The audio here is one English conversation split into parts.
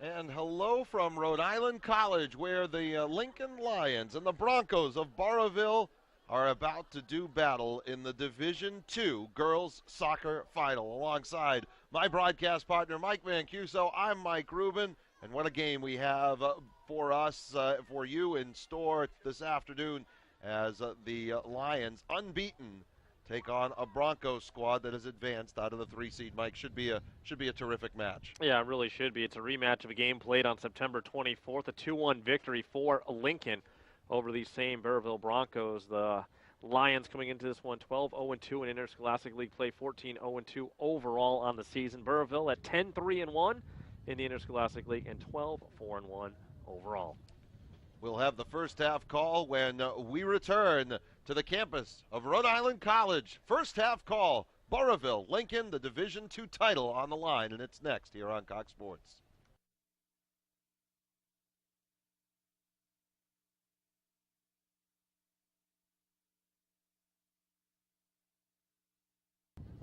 And hello from Rhode Island College, where the Lincoln Lions and the Broncos of Burrillville are about to do battle in the Division II Girls Soccer Final. Alongside my broadcast partner, Mike Mancuso, I'm Mike Rubin. And what a game we have for us, for you in store this afternoon as the Lions, unbeaten, take on a Broncos squad that has advanced out of the 3 seed. Mike, should be a terrific match. Yeah, it really should be. It's a rematch of a game played on September 24th, a 2-1 victory for Lincoln over these same Burrillville Broncos. The Lions coming into this one 12-0-2 in Interscholastic League play, 14-0-2 overall on the season. Burrillville at 10-3-1 in the Interscholastic League and 12-4-1 overall. We'll have the first half call when we return to the campus of Rhode Island College. First half call, Burrillville, Lincoln, the Division II title on the line, and it's next here on Cox Sports.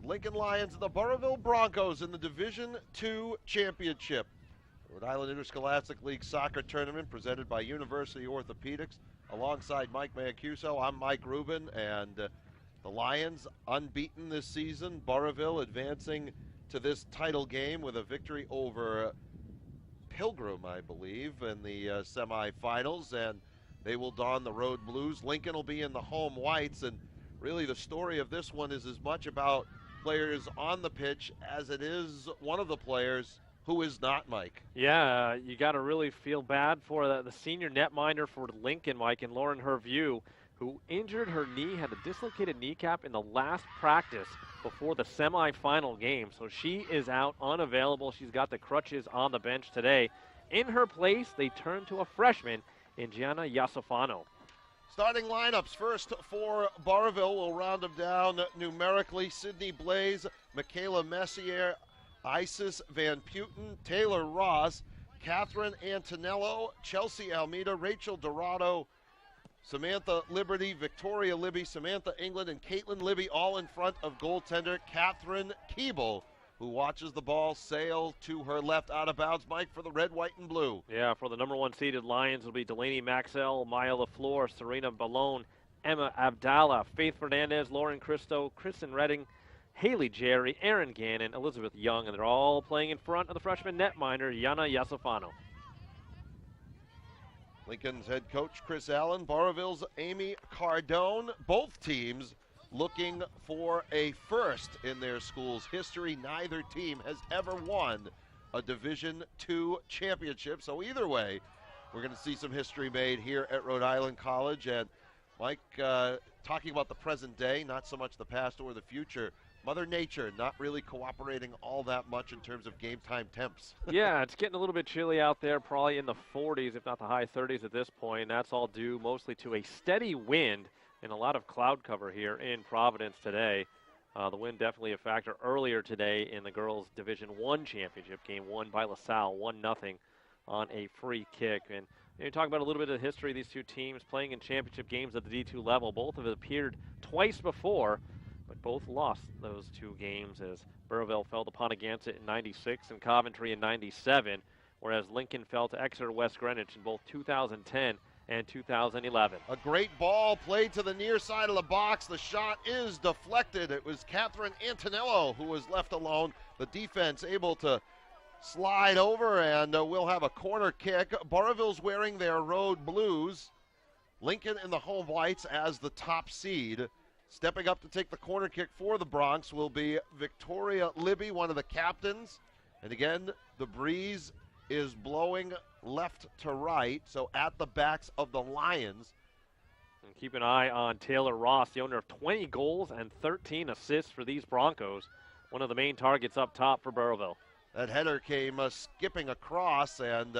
Lincoln Lions and the Burrillville Broncos in the Division II championship. Rhode Island Interscholastic League soccer tournament presented by University Orthopedics. Alongside Mike Mancuso, I'm Mike Rubin, and the Lions unbeaten this season. Burrillville advancing to this title game with a victory over Pilgrim, I believe, in the semifinals, and they will don the road blues. Lincoln will be in the home whites, and really the story of this one is as much about players on the pitch as it is one of the players who is not, Mike. Yeah, you got to really feel bad for the senior netminder for Lincoln, Mike, and Lauren Herview, who injured her knee, had a dislocated kneecap in the last practice before the semifinal game. So she is out, unavailable. She's got the crutches on the bench today. In her place, they turn to a freshman in Gianna Iasofano. Starting lineups first for Burrillville. We'll round them down numerically. Sydney Blaze, Michaela Messier, Isis Van Putten, Taylor Ross, Catherine Antonello, Chelsea Almeida, Rachel Dorado, Samantha Liberty, Victoria Libby, Samantha England, and Caitlin Libby, all in front of goaltender Catherine Keeble, who watches the ball sail to her left out of bounds. Mike, for the red, white, and blue. Yeah, for the number one seeded Lions will be Delaney Maxwell, Maya LaFleur, Serena Ballone, Emma Abdallah, Faith Fernandez, Lauren Christo, Kristen Redding, Haley Jerry, Aaron Gannon, Elizabeth Young, and they're all playing in front of the freshman netminder, Yana Iasofano. Lincoln's head coach, Chris Allen, Burrillville's Amy Cardone. Both teams looking for a first in their school's history. Neither team has ever won a Division II championship. So either way, we're going to see some history made here at Rhode Island College. And Mike, talking about the present day, not so much the past or the future, Mother Nature not really cooperating all that much in terms of game time temps. Yeah, it's getting a little bit chilly out there, probably in the 40s, if not the high 30s at this point. That's all due mostly to a steady wind and a lot of cloud cover here in Providence today. The wind definitely a factor earlier today in the girls' Division I championship game, won by LaSalle, 1-0 on a free kick. And you talk about a little bit of the history of these two teams playing in championship games at the D2 level. Both have appeared twice before, but both lost those two games as Burrillville fell to Pontiac in 96 and Coventry in 97, whereas Lincoln fell to Exeter West Greenwich in both 2010 and 2011. A great ball played to the near side of the box. The shot is deflected. It was Catherine Antonello who was left alone. The defense able to slide over, and we'll have a corner kick. Burrillville's wearing their road blues. Lincoln in the home whites as the top seed. Stepping up to take the corner kick for the Bronx will be Victoria Libby, one of the captains. And again, the breeze is blowing left to right, so at the backs of the Lions. And keep an eye on Taylor Ross, the owner of 20 goals and 13 assists for these Broncos, one of the main targets up top for Burrillville. That header came skipping across, and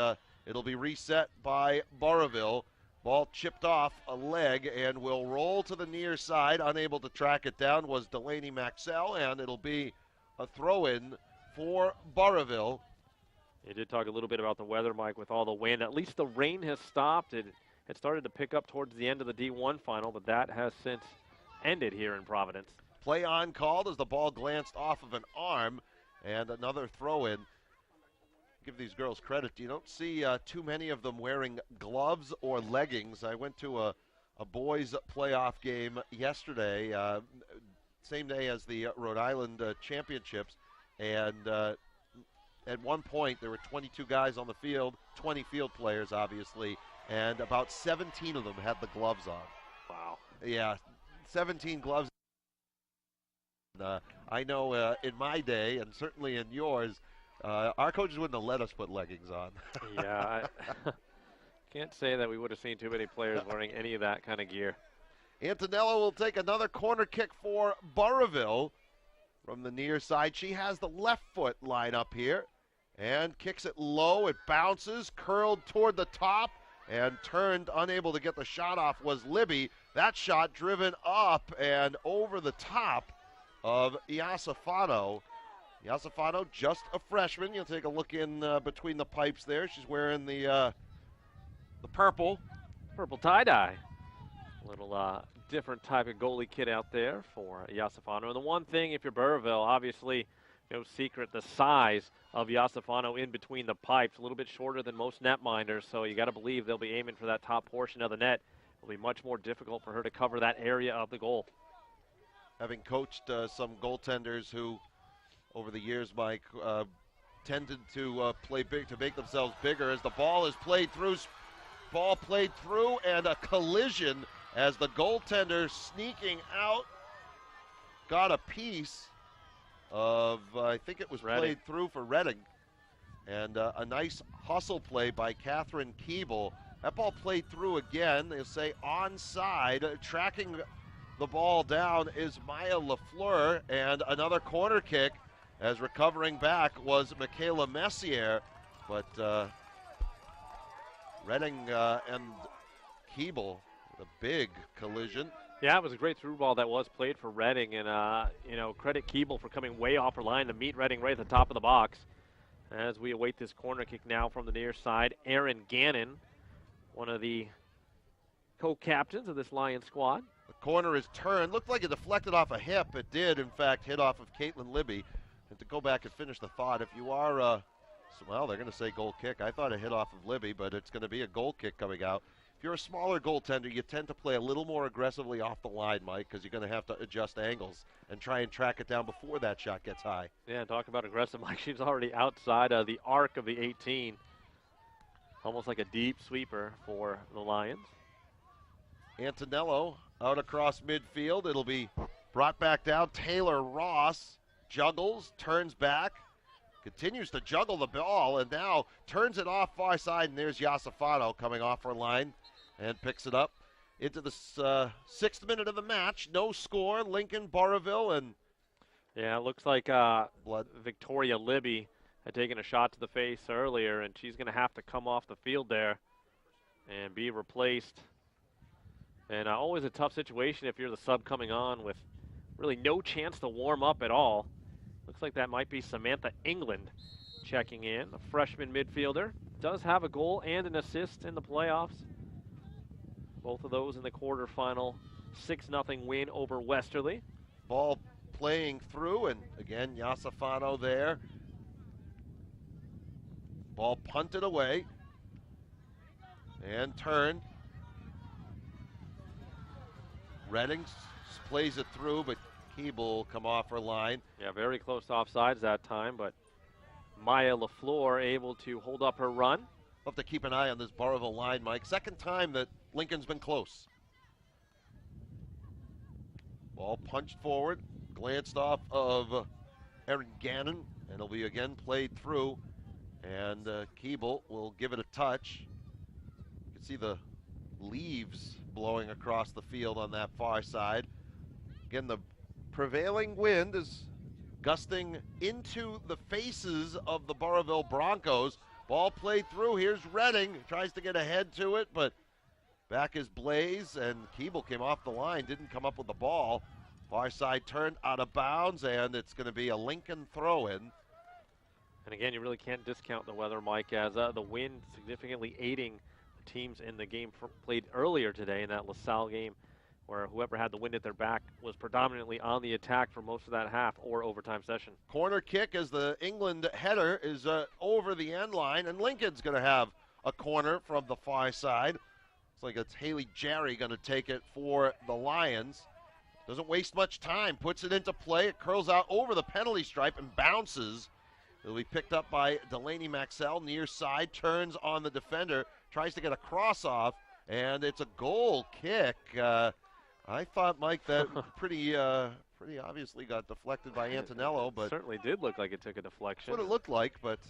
it'll be reset by Burrillville. Ball chipped off a leg and will roll to the near side. Unable to track it down was Delaney Maxwell, and it'll be a throw-in for Burrillville. You did talk a little bit about the weather, Mike, with all the wind. At least the rain has stopped. It started to pick up towards the end of the D1 final, but that has since ended here in Providence. Play on called as the ball glanced off of an arm, and another throw-in. give these girls credit. You don't see too many of them wearing gloves or leggings. I went to a boys playoff game yesterday, same day as the Rhode Island championships, and at one point there were 22 guys on the field, 20 field players obviously, and about 17 of them had the gloves on. Wow. Yeah, 17 gloves. I know in my day, and certainly in yours, our coaches wouldn't have let us put leggings on. Yeah, I can't say that we would have seen too many players wearing any of that kind of gear. Antonello will take another corner kick for Burrillville from the near side. She has the left foot line up here and kicks it low. It bounces, curled toward the top, and turned, unable to get the shot off was Libby. That shot driven up and over the top of Iasafano. Iasafano, just a freshman. You'll take a look in between the pipes there. She's wearing the purple. Purple tie-dye. Little different type of goalie kit out there for Iasafano. And the one thing, if you're Burrillville, obviously no secret the size of Iasafano in between the pipes. A little bit shorter than most netminders, so you got to believe they'll be aiming for that top portion of the net. It'll be much more difficult for her to cover that area of the goal. Having coached some goaltenders who, over the years, Mike, tended to play big, to make themselves bigger as the ball is played through. Ball played through and a collision as the goaltender sneaking out got a piece of, I think it was played through for Reading. And a nice hustle play by Catherine Keeble. That ball played through again. They'll say onside. Tracking the ball down is Maya Lafleur, and another corner kick as recovering back was Michaela Messier. But Reading and Keeble, the big collision. Yeah, it was a great through ball that was played for Reading, and credit Keeble for coming way off her line to meet Reading right at the top of the box. As we await this corner kick now from the near side, Erin Gannon, one of the co-captains of this Lion squad. The corner is turned. Looked like it deflected off a hip. It did, in fact, hit off of Caitlin Libby. And to go back and finish the thought, if you are, well, they're going to say goal kick. I thought it hit off of Libby, but it's going to be a goal kick coming out. If you're a smaller goaltender, you tend to play a little more aggressively off the line, Mike, because you're going to have to adjust angles and try and track it down before that shot gets high. Yeah, talk about aggressive, Mike. She's already outside of the arc of the 18. Almost like a deep sweeper for the Lions. Antonello out across midfield. It'll be brought back down. Taylor Ross juggles, turns back, continues to juggle the ball, and now turns it off far side, and there's Iasafano coming off her line and picks it up into the 6th minute of the match. No score, Lincoln, Burrillville, and yeah, it looks like Victoria Libby had taken a shot to the face earlier, and she's going to have to come off the field there and be replaced. And always a tough situation if you're the sub coming on with really no chance to warm up at all. Looks like that might be Samantha England checking in, a freshman midfielder. Does have a goal and an assist in the playoffs. Both of those in the quarterfinal 6-0 win over Westerly. Ball playing through, and again, Iasafano there. Ball punted away and turned. Reading plays it through, but Keeble come off her line. Yeah, very close to offsides that time, but Maya Lafleur able to hold up her run. We'll have to keep an eye on this Burrillville line, Mike. Second time that Lincoln's been close. Ball punched forward, glanced off of Erin Gannon, and it'll be again played through. And Keeble will give it a touch. You can see the leaves blowing across the field on that far side. Again, the prevailing wind is gusting into the faces of the Burrillville Broncos. Ball played through. Here's Reading. Tries to get ahead to it, but back is Blaze, and Keeble came off the line, didn't come up with the ball. Far side turned out of bounds, and it's going to be a Lincoln throw-in. And again, you really can't discount the weather, Mike, as the wind significantly aiding the teams in the game played earlier today in that LaSalle game where whoever had the wind at their back was predominantly on the attack for most of that half or overtime session. Corner kick as the England header is over the end line, and Lincoln's going to have a corner from the far side. Looks like it's Haley Jarry going to take it for the Lions. Doesn't waste much time, puts it into play. It curls out over the penalty stripe and bounces. It'll be picked up by Delaney Maxell, near side, turns on the defender, tries to get a cross off, and it's a goal kick. I thought, Mike, that pretty obviously got deflected by Antonello, but it certainly did look like it took a deflection. that's what it looked like, but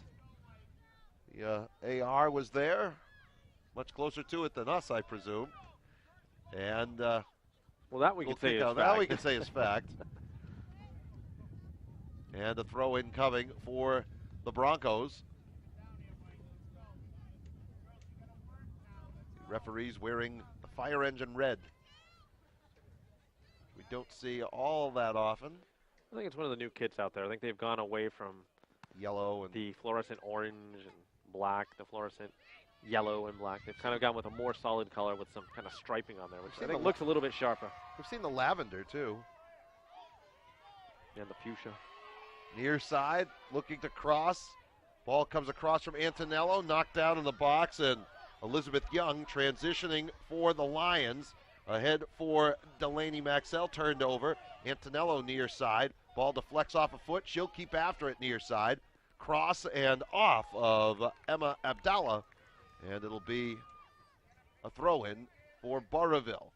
the AR was there, much closer to it than us, I presume. And well, that we we'll can say is fact. that we can say is fact. And a throw in coming for the Broncos. The referees wearing the fire engine red. We don't see all that often. I think it's one of the new kits out there. I think they've gone away from Yellow and the fluorescent orange and black, the fluorescent yellow and black. They've kind of gone with a more solid color with some kind of striping on there, which I think looks a little bit sharper. we've seen the lavender too. And the fuchsia. Near side, looking to cross. Ball comes across from Antonello, knocked down in the box, and Elizabeth Young transitioning for the Lions. Ahead for Delaney Maxell, turned over. Antonello near side. Ball deflects off a foot. She'll keep after it near side. Cross and off of Emma Abdallah. And it'll be a throw-in for Burrillville.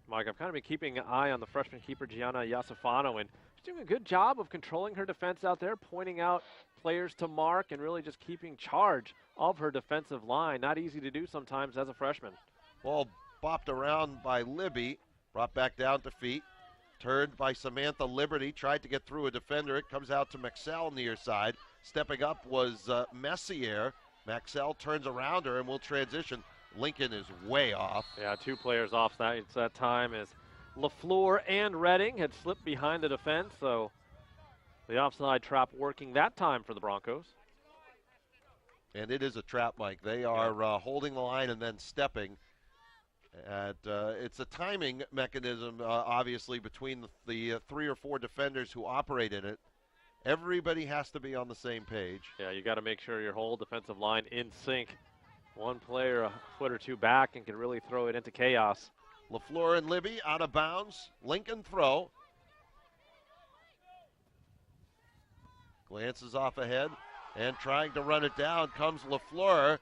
Mike, I've kind of been keeping an eye on the freshman keeper, Gianna Iasofano, and she's doing a good job of controlling her defense out there, pointing out players to mark and really just keeping charge of her defensive line. Not easy to do sometimes as a freshman. Ball bopped around by Libby, brought back down to feet. Turned by Samantha Liberty, tried to get through a defender. It comes out to Maxell near side. Stepping up was Messier. Maxell turns around her and will transition. Lincoln is way off. Yeah, two players off that time as LaFleur and Redding had slipped behind the defense, so the offside trap working that time for the Broncos. And it is a trap, Mike. They are holding the line and then stepping. It's a timing mechanism, obviously, between the 3 or 4 defenders who operate in it. Everybody has to be on the same page. Yeah, you got to make sure your whole defensive line in sync. One player a foot or two back and can really throw it into chaos. LaFleur and Libby out of bounds. Lincoln throw. Glances off ahead and trying to run it down comes LaFleur.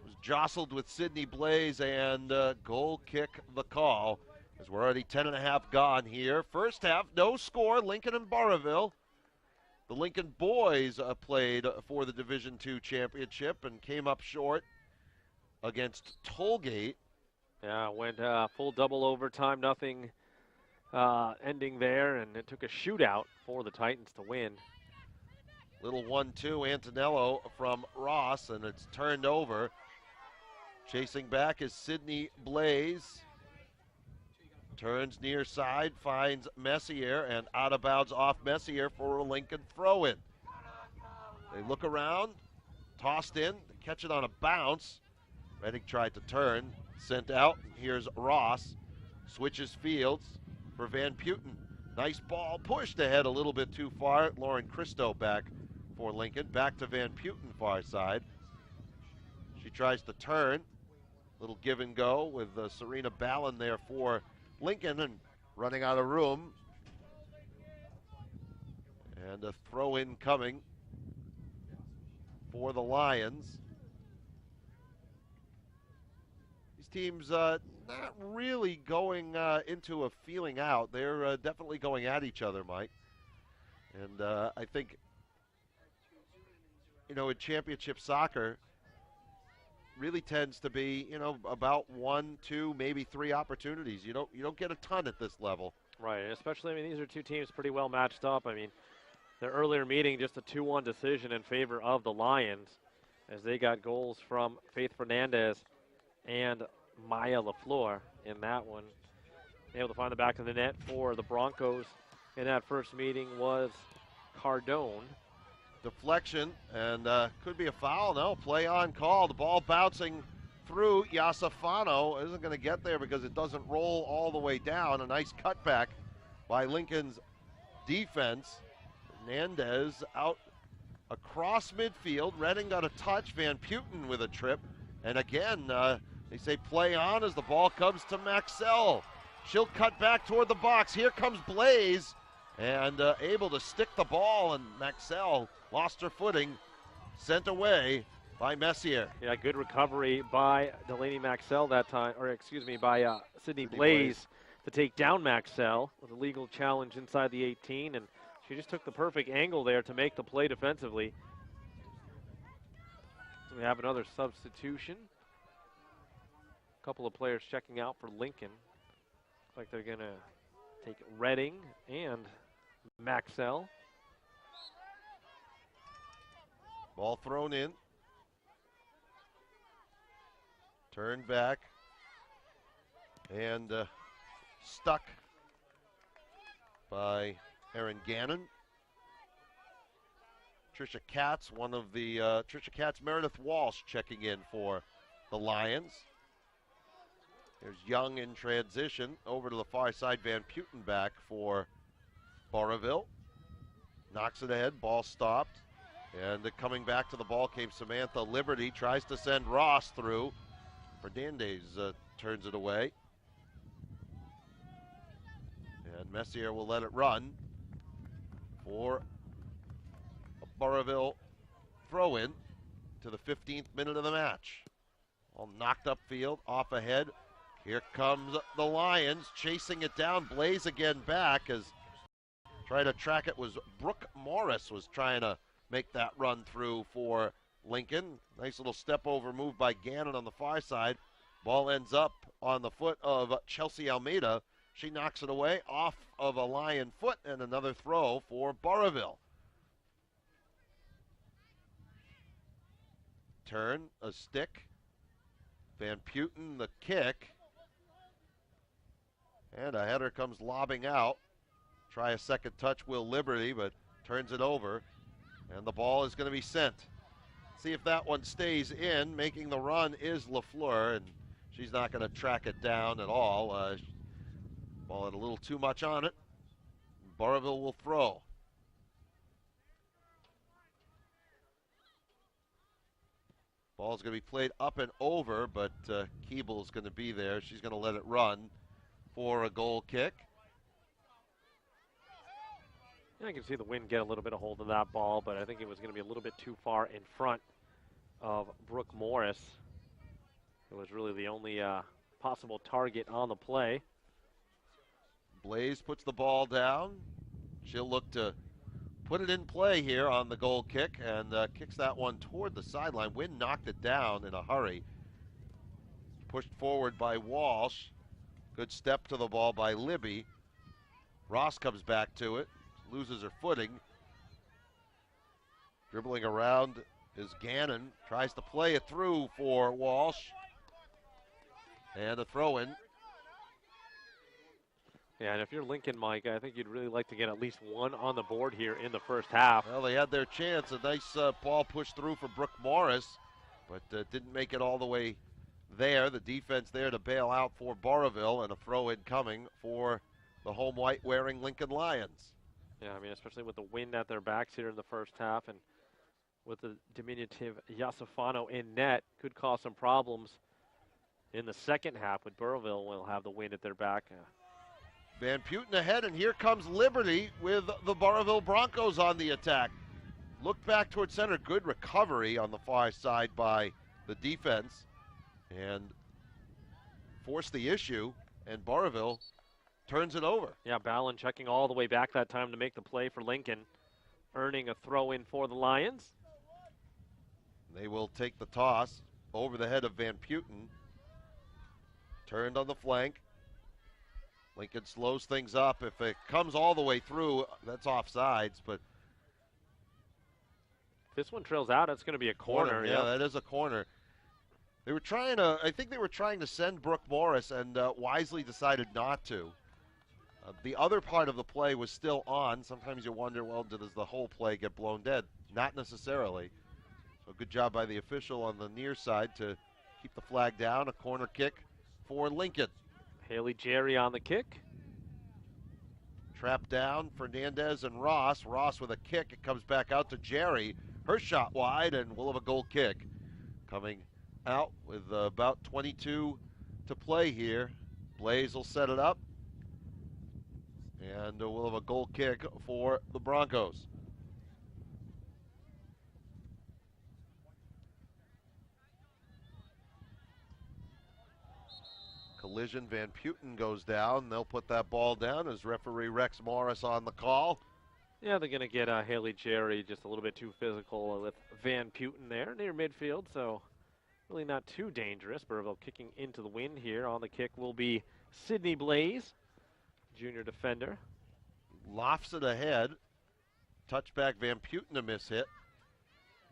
Was jostled with Sydney Blaze and goal kick the call. As we're already 10.5 gone here. First half, no score. Lincoln and Burrillville. The Lincoln boys played for the Division II championship and came up short against Tollgate. Yeah, went full double overtime, nothing ending there, and it took a shootout for the Titans to win. Little 1-2 Antonello from Ross, and it's turned over. Chasing back is Sydney Blaze. Turns near side, finds Messier, and out of bounds off Messier for a Lincoln throw-in. They look around, tossed in, catch it on a bounce. Reddick tried to turn, sent out. Here's Ross, switches fields for Van Putten. Nice ball, pushed ahead a little bit too far. Lauren Christo back for Lincoln, back to Van Putten far side. She tries to turn, little give and go with Serena Ballin there for Lincoln and running out of room. And a throw-in coming for the Lions. These teams not really going into a feeling out. They're definitely going at each other, Mike. And I think, you know, in championship soccer, really tends to be, you know, about 1, 2, maybe 3 opportunities. You don't get a ton at this level. Right, especially, I mean, these are two teams pretty well matched up. I mean, their earlier meeting, just a 2-1 decision in favor of the Lions as they got goals from Faith Fernandez and Maya LaFleur in that one. Able to find the back of the net for the Broncos in that first meeting was Cardone. Deflection, and could be a foul. No, play on call. The ball bouncing through. Iasafano isn't going to get there because it doesn't roll all the way down. A nice cutback by Lincoln's defense. Hernandez out across midfield. Redding got a touch. Van Putten with a trip. And again, they say play on as the ball comes to Maxell. She'll cut back toward the box. Here comes Blaze, and able to stick the ball, and Maxell lost her footing, sent away by Messier. Yeah, good recovery by Delaney Maxell that time, or excuse me, by Sydney Blaze to take down Maxell with a legal challenge inside the 18, and she just took the perfect angle there to make the play defensively. So we have another substitution. A couple of players checking out for Lincoln. Looks like they're going to take Redding and Maxell. Ball thrown in. Turned back. And stuck by Erin Gannon. Trisha Katz, Trisha Katz, Meredith Walsh checking in for the Lions. There's Young in transition. Over to the far side, Van Putten back for Burrillville. Knocks it ahead, ball stopped. And coming back to the ball came Samantha Liberty. Tries to send Ross through. Fernandez turns it away. And Messier will let it run for a Burrillville throw-in to the 15th minute of the match. All knocked up field, off ahead. Here comes the Lions, chasing it down. Blaze again back as trying to track it was Brooke Morris was trying to make that run through for Lincoln. Nice little step over move by Gannon on the far side. Ball ends up on the foot of Chelsea Almeida. She knocks it away off of a Lion foot, and another throw for Burrillville. Turn, a stick. Van Putten, the kick. And a header comes lobbing out. Try a second touch, Will Liberty, but turns it over. And the ball is going to be sent. See if that one stays in. Making the run is LaFleur, and she's not going to track it down at all. Ball had a little too much on it. Burrillville will throw. Ball's going to be played up and over, but Keeble's going to be there. She's going to let it run for a goal kick. I can see the wind get a little bit of hold of that ball, but I think it was going to be a little bit too far in front of Brooke Morris. It was really the only possible target on the play. Blaze puts the ball down. She'll look to put it in play here on the goal kick and kicks that one toward the sideline. Wind knocked it down in a hurry. Pushed forward by Walsh. Good step to the ball by Libby. Ross comes back to it. Loses her footing. Dribbling around is Gannon. Tries to play it through for Walsh. And a throw-in. Yeah, and if you're Lincoln, Mike, I think you'd really like to get at least one on the board here in the first half. Well, they had their chance. A nice ball pushed through for Brooke Morris, but didn't make it all the way there. The defense there to bail out for Burrillville, and a throw-in coming for the home white-wearing Lincoln Lions. Yeah, I mean, especially with the wind at their backs here in the first half, and with the diminutive Iasafano in net, could cause some problems in the second half, but Burrillville will have the wind at their back. Van Putten ahead, and here comes Liberty with the Burrillville Broncos on the attack. Look back towards center. Good recovery on the far side by the defense, and forced the issue, and Burrillville turns it over. Yeah, Ballin checking all the way back that time to make the play for Lincoln, earning a throw-in for the Lions. They will take the toss over the head of Van Putten. Turned on the flank. Lincoln slows things up. If it comes all the way through, that's offsides, but if this one trails out, it's going to be a corner. Yeah, that is a corner. They were trying to, I think they were trying to send Brooke Morris, and wisely decided not to. The other part of the play was still on. Sometimes you wonder, well, does the whole play get blown dead? Not necessarily. So good job by the official on the near side to keep the flag down. A corner kick for Lincoln. Haley Jerry on the kick. Trap down, Fernandez and Ross. Ross with a kick. It comes back out to Jerry. Her shot wide, and we'll have a goal kick. Coming out with about 22 to play here. Blaze will set it up. And we'll have a goal kick for the Broncos. Collision, Van Putten goes down. They'll put that ball down as referee Rex Morris on the call. Yeah, they're going to get Haley Jerry just a little bit too physical with Van Putten there near midfield, so really not too dangerous. Burville kicking into the wind here. On the kick will be Sydney Blaze, junior defender. Lofts it ahead. Touchback, Van Putten a miss hit.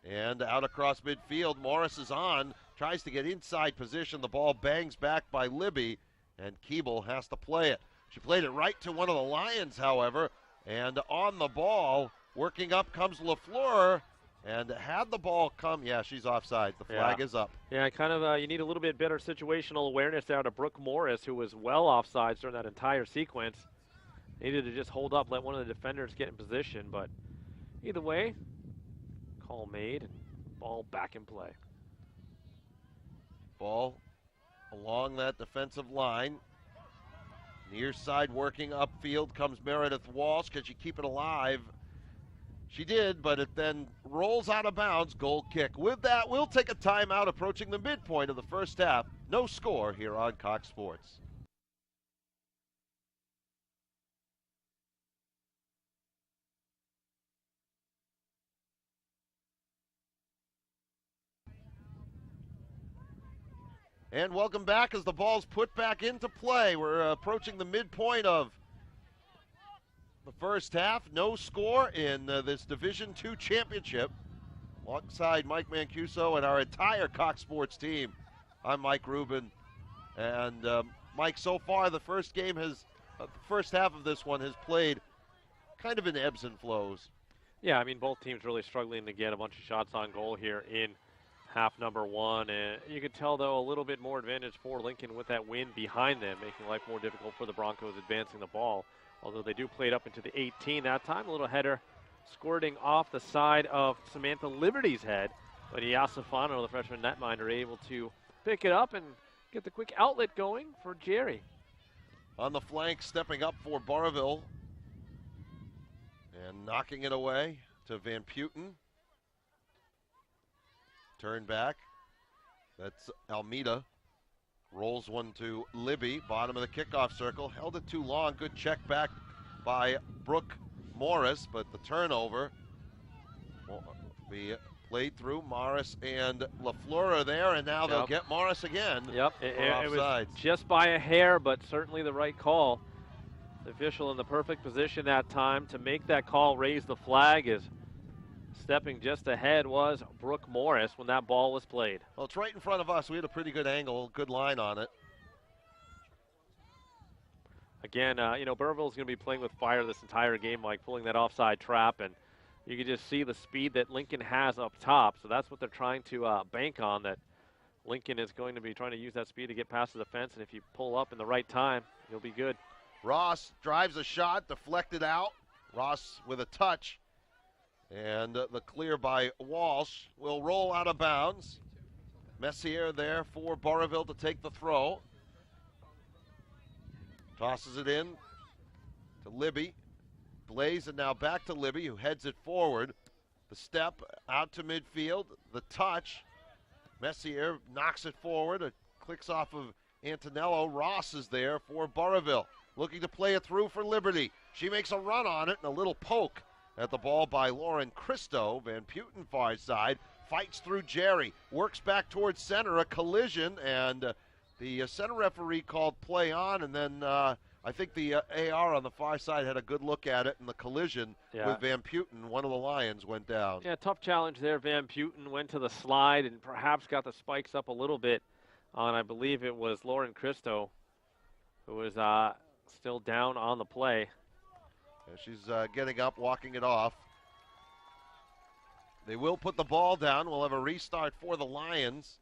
And out across midfield, Morris is on. Tries to get inside position. The ball bangs back by Libby, and Keeble has to play it. She played it right to one of the Lions, however, and on the ball, working up comes LaFleur, and had the ball come, yeah, she's offside. The flag is up. Yeah, kind of you need a little bit better situational awareness out of Brooke Morris, who was well offsides during that entire sequence. Needed to just hold up, let one of the defenders get in position, but either way, call made, and ball back in play. Ball along that defensive line. Near side working upfield comes Meredith Walsh. Can she keep it alive? She did, but it then rolls out of bounds. Goal kick. With that, we'll take a timeout approaching the midpoint of the first half. No score here on Cox Sports. And welcome back as the ball's put back into play. We're approaching the midpoint of the first half. No score in this Division II championship. Alongside Mike Mancuso and our entire Cox Sports team, I'm Mike Rubin. And Mike, so far the first game has, the first half of this one has played kind of in ebbs and flows. Yeah, I mean, both teams really struggling to get a bunch of shots on goal here in half number one, and you could tell, though, a little bit more advantage for Lincoln with that wind behind them, making life more difficult for the Broncos advancing the ball. Although they do play it up into the 18 that time. A little header squirting off the side of Samantha Liberty's head, but Iasafano, the freshman netminder, able to pick it up and get the quick outlet going for Jerry. On the flank, stepping up for Barville, and knocking it away to Van Putten. Turn back. That's Almeida. Rolls one to Libby. Bottom of the kickoff circle. Held it too long. Good check back by Brooke Morris, but the turnover will be played through. Morris and LaFleur are there, and now they'll get Morris again. Yep, it was just by a hair, but certainly the right call. The official in the perfect position that time to make that call, raise the flag, is stepping just ahead was Brooke Morris when that ball was played. Well, it's right in front of us. We had a pretty good angle, good line on it. Again, Burville's going to be playing with fire this entire game, like pulling that offside trap, and you can just see the speed that Lincoln has up top. So that's what they're trying to bank on, that Lincoln is going to be trying to use that speed to get past the defense, and if you pull up in the right time, you'll be good. Ross drives a shot, deflected out. Ross with a touch. And the clear by Walsh will roll out of bounds. Messier there for Barville to take the throw. Tosses it in to Libby. Blaze, and now back to Libby, who heads it forward. The step out to midfield. The touch. Messier knocks it forward. It clicks off of Antonello. Ross is there for Barville, looking to play it through for Liberty. She makes a run on it and a little poke at the ball by Lauren Christo. Van Putten far side, fights through Jerry, works back towards center, a collision, and the center referee called play on, and then I think the AR on the far side had a good look at it, and the collision with Van Putten, one of the Lions, went down. Yeah, tough challenge there. Van Putten went to the slide and perhaps got the spikes up a little bit on, I believe it was Lauren Christo, who was still down on the play. Yeah, she's getting up, walking it off. They will put the ball down. We'll have a restart for the Lions.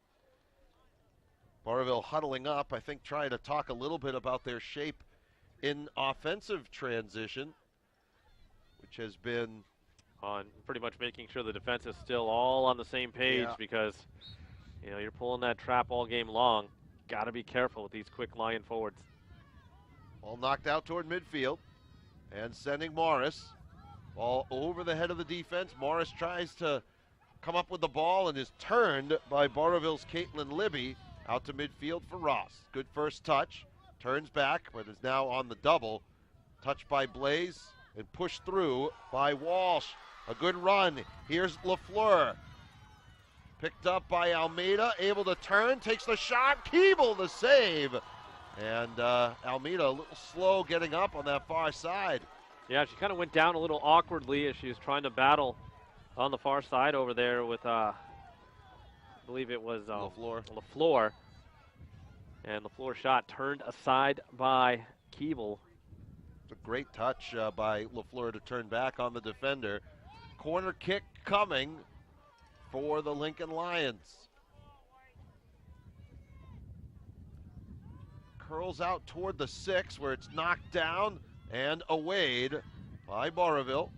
Barville huddling up, I think trying to talk a little bit about their shape in offensive transition, which has been on pretty much making sure the defense is still all on the same page because, you're pulling that trap all game long. Got to be careful with these quick Lion forwards. Ball knocked out toward midfield and sending Morris. Ball over the head of the defense. Morris tries to come up with the ball and is turned by Barville's Caitlin Libby out to midfield for Ross. Good first touch. Turns back, but is now on the double. Touched by Blaze and pushed through by Walsh. A good run. Here's LaFleur. Picked up by Almeida, able to turn, takes the shot. Keeble the save. And Almeida a little slow getting up on that far side. Yeah, she kind of went down a little awkwardly as she was trying to battle on the far side over there with, I believe it was LaFleur. And LaFleur's shot turned aside by Keeble. It's a great touch by LaFleur to turn back on the defender. Corner kick coming for the Lincoln Lions. Curls out toward the 6 where it's knocked down and awayed by Barville.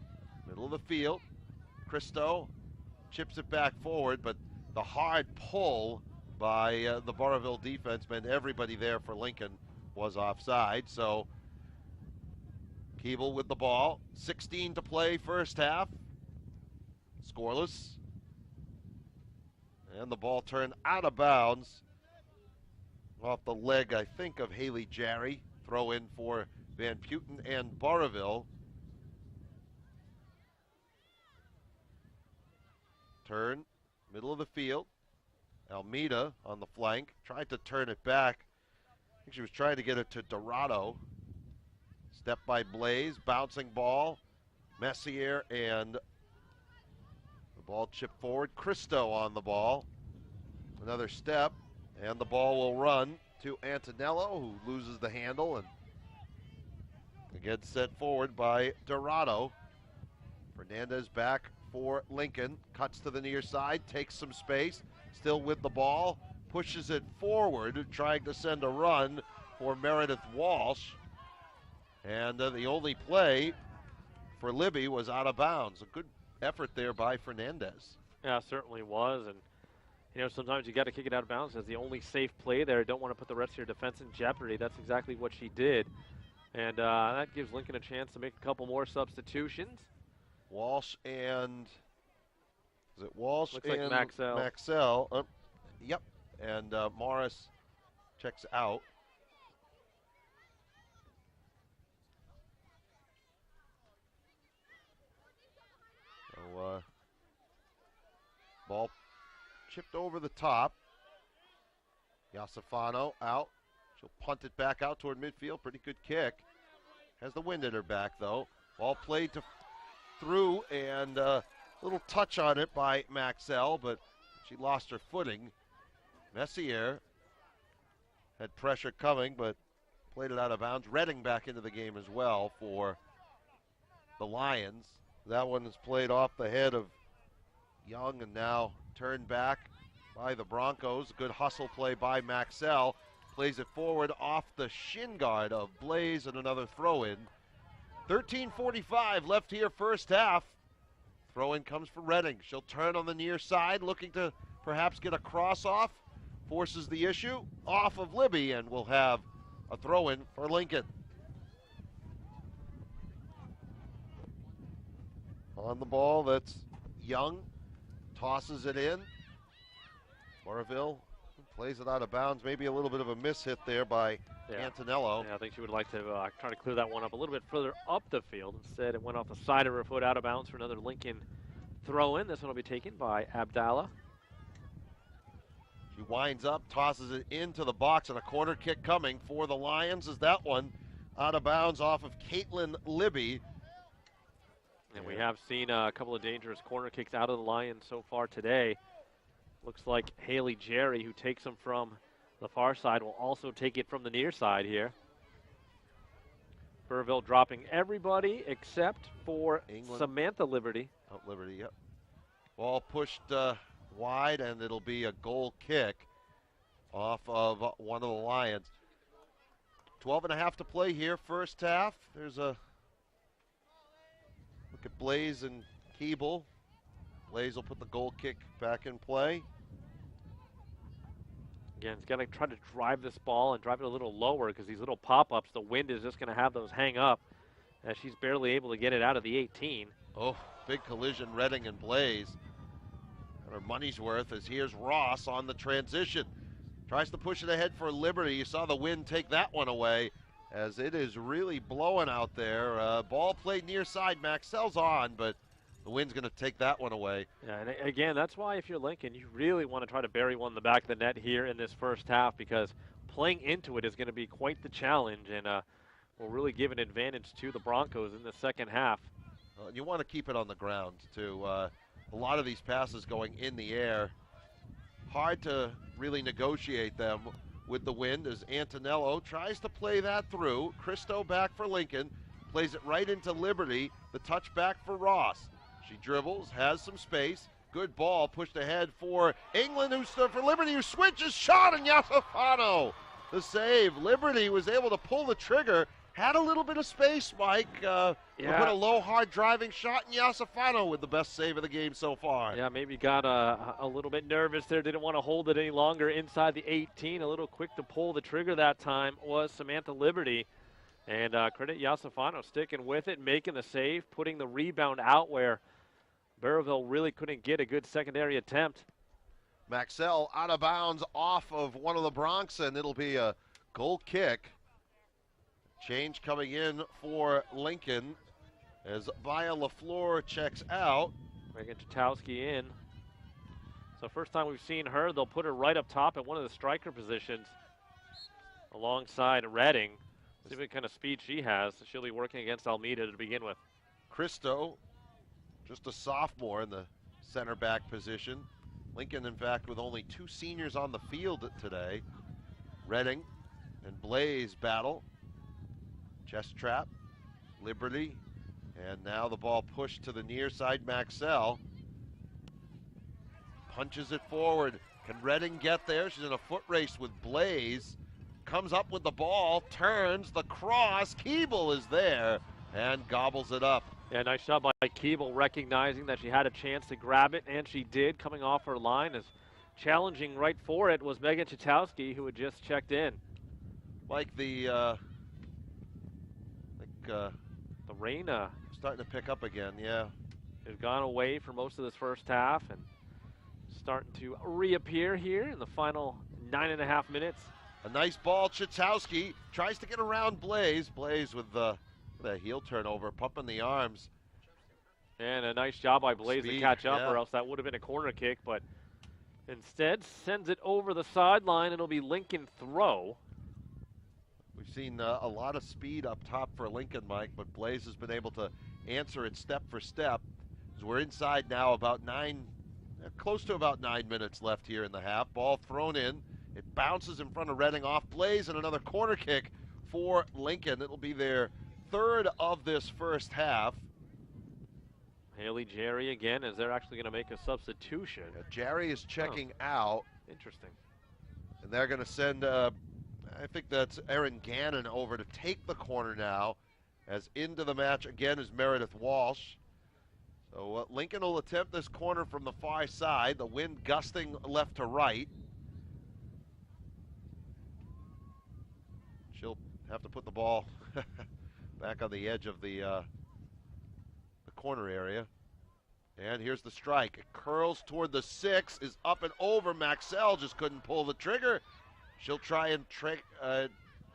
Middle of the field. Cristo chips it back forward, but the hard pull by the Barville defense meant everybody there for Lincoln was offside. So Keeble with the ball. 16 to play first half. Scoreless. And the ball turned out of bounds off the leg, I think, of Haley Jarry. Throw in for Van Putten and Barville. Turn, middle of the field. Almeida on the flank. Tried to turn it back. I think she was trying to get it to Dorado. Step by Blaze, bouncing ball. Messier and the ball chipped forward. Cristo on the ball. Another step, and the ball will run to Antonello, who loses the handle, and again set forward by Dorado. Fernandez back for Lincoln. Cuts to the near side, takes some space. Still with the ball, pushes it forward, trying to send a run for Meredith Walsh. And the only play for Libby was out of bounds. A good effort there by Fernandez. Yeah, it certainly was. And, sometimes you got to kick it out of bounds as the only safe play there. Don't want to put the rest of your defense in jeopardy. That's exactly what she did. And that gives Lincoln a chance to make a couple more substitutions. Walsh and, is it Walsh Looks and like Maxell. Maxell. Yep. And Morris checks out. So, ball chipped over the top. Yasafano out. She'll punt it back out toward midfield. Pretty good kick. Has the wind at her back, though. Ball played through, and a little touch on it by Maxell, but she lost her footing. Messier had pressure coming, but played it out of bounds. Redding back into the game as well for the Lions. That one is played off the head of Young and now turned back by the Broncos. Good hustle play by Maxell. Plays it forward off the shin guard of Blaze and another throw-in. 13:45 left here first half. Throw-in comes for Redding. She'll turn on the near side, looking to perhaps get a cross off. Forces the issue off of Libby, and we'll have a throw-in for Lincoln. On the ball, that's Young. Tosses it in. Barville plays it out of bounds. Maybe a little bit of a miss hit there by Antonello. Yeah, I think she would like to try to clear that one up a little bit further up the field. Instead, it went off the side of her foot out of bounds for another Lincoln throw-in. This one will be taken by Abdallah. She winds up, tosses it into the box, and a corner kick coming for the Lions. Is that one out of bounds off of Caitlin Libby. And we have seen a couple of dangerous corner kicks out of the Lions so far today. Looks like Haley Jarry, who takes them from the far side, will also take it from the near side here. Burville dropping everybody except for England. Samantha Liberty. Oh, Liberty, yep. Ball pushed wide, and it'll be a goal kick off of one of the Lions. 12.5 to play here, first half. There's a look at Blaze and Keeble. Blaze will put the goal kick back in play. Again, he's got to try to drive this ball and drive it a little lower because these little pop-ups, the wind is just going to have those hang up as she's barely able to get it out of the 18. Oh, big collision, Redding and Blaze. And her money's worth as here's Ross on the transition. Tries to push it ahead for Liberty. You saw the wind take that one away as it is really blowing out there. Ball played near side. Maxell's on, but the wind's going to take that one away. Yeah, and again, that's why if you're Lincoln, you really want to try to bury one in the back of the net here in this first half because playing into it is going to be quite the challenge and will really give an advantage to the Broncos in the second half. You want to keep it on the ground, too. A lot of these passes going in the air. Hard to really negotiate them with the wind as Antonello tries to play that through. Cristo back for Lincoln. Plays it right into Liberty. The touch back for Ross. She dribbles, has some space. Good ball pushed ahead for England, who stood for Liberty, who switches, shot, and Iasafano. The save. Liberty was able to pull the trigger. Had a little bit of space, Mike. Put a low, hard driving shot, and Iasafano with the best save of the game so far. Yeah, maybe got a little bit nervous there. Didn't want to hold it any longer inside the 18. A little quick to pull the trigger that time was Samantha Liberty. And credit Iasafano sticking with it, making the save, putting the rebound out where Burrillville really couldn't get a good secondary attempt. Maxell out of bounds off of one of the Bronx, and it'll be a goal kick. Change coming in for Lincoln as Via LaFleur checks out. Megan Chatowski in. So first time we've seen her, they'll put her right up top at one of the striker positions alongside Redding. See what kind of speed she has. She'll be working against Almeida to begin with. Cristo, just a sophomore in the center back position. Lincoln, in fact, with only 2 seniors on the field today. Redding and Blaze battle. Chest trap, Liberty, and now the ball pushed to the near side. Maxell punches it forward. Can Redding get there? She's in a foot race with Blaze. Comes up with the ball, turns, the cross. Keeble is there and gobbles it up. Yeah, nice shot by Keeble, recognizing that she had a chance to grab it, and she did, coming off her line. As challenging right for it was Megan Chatowski, who had just checked in. Like the rain starting to pick up again, yeah. They've gone away for most of this first half and starting to reappear here in the final 9.5 minutes. A nice ball, Chatowski tries to get around Blaze. Blaze with the heel turnover, pumping the arms. And a nice job by Blaze to catch up, yeah. or else that would have been a corner kick, but instead sends it over the sideline. It'll be Lincoln throw. We've seen a lot of speed up top for Lincoln, Mike, but Blaze has been able to answer it step for step. As we're inside now, close to about 9 minutes left here in the half. Ball thrown in. It bounces in front of Redding off Blaze, and another corner kick for Lincoln. It'll be their third of this first half. Haley Jerry again, as they're actually going to make a substitution. Yeah, Jerry is checking out. Interesting. And they're going to send, I think that's Erin Gannon over to take the corner now, as into the match again is Meredith Walsh. So Lincoln will attempt this corner from the far side, the wind gusting left to right. She'll have to put the ball back on the edge of the corner area. And here's the strike. It curls toward the 6, is up and over. Maxell just couldn't pull the trigger. She'll try and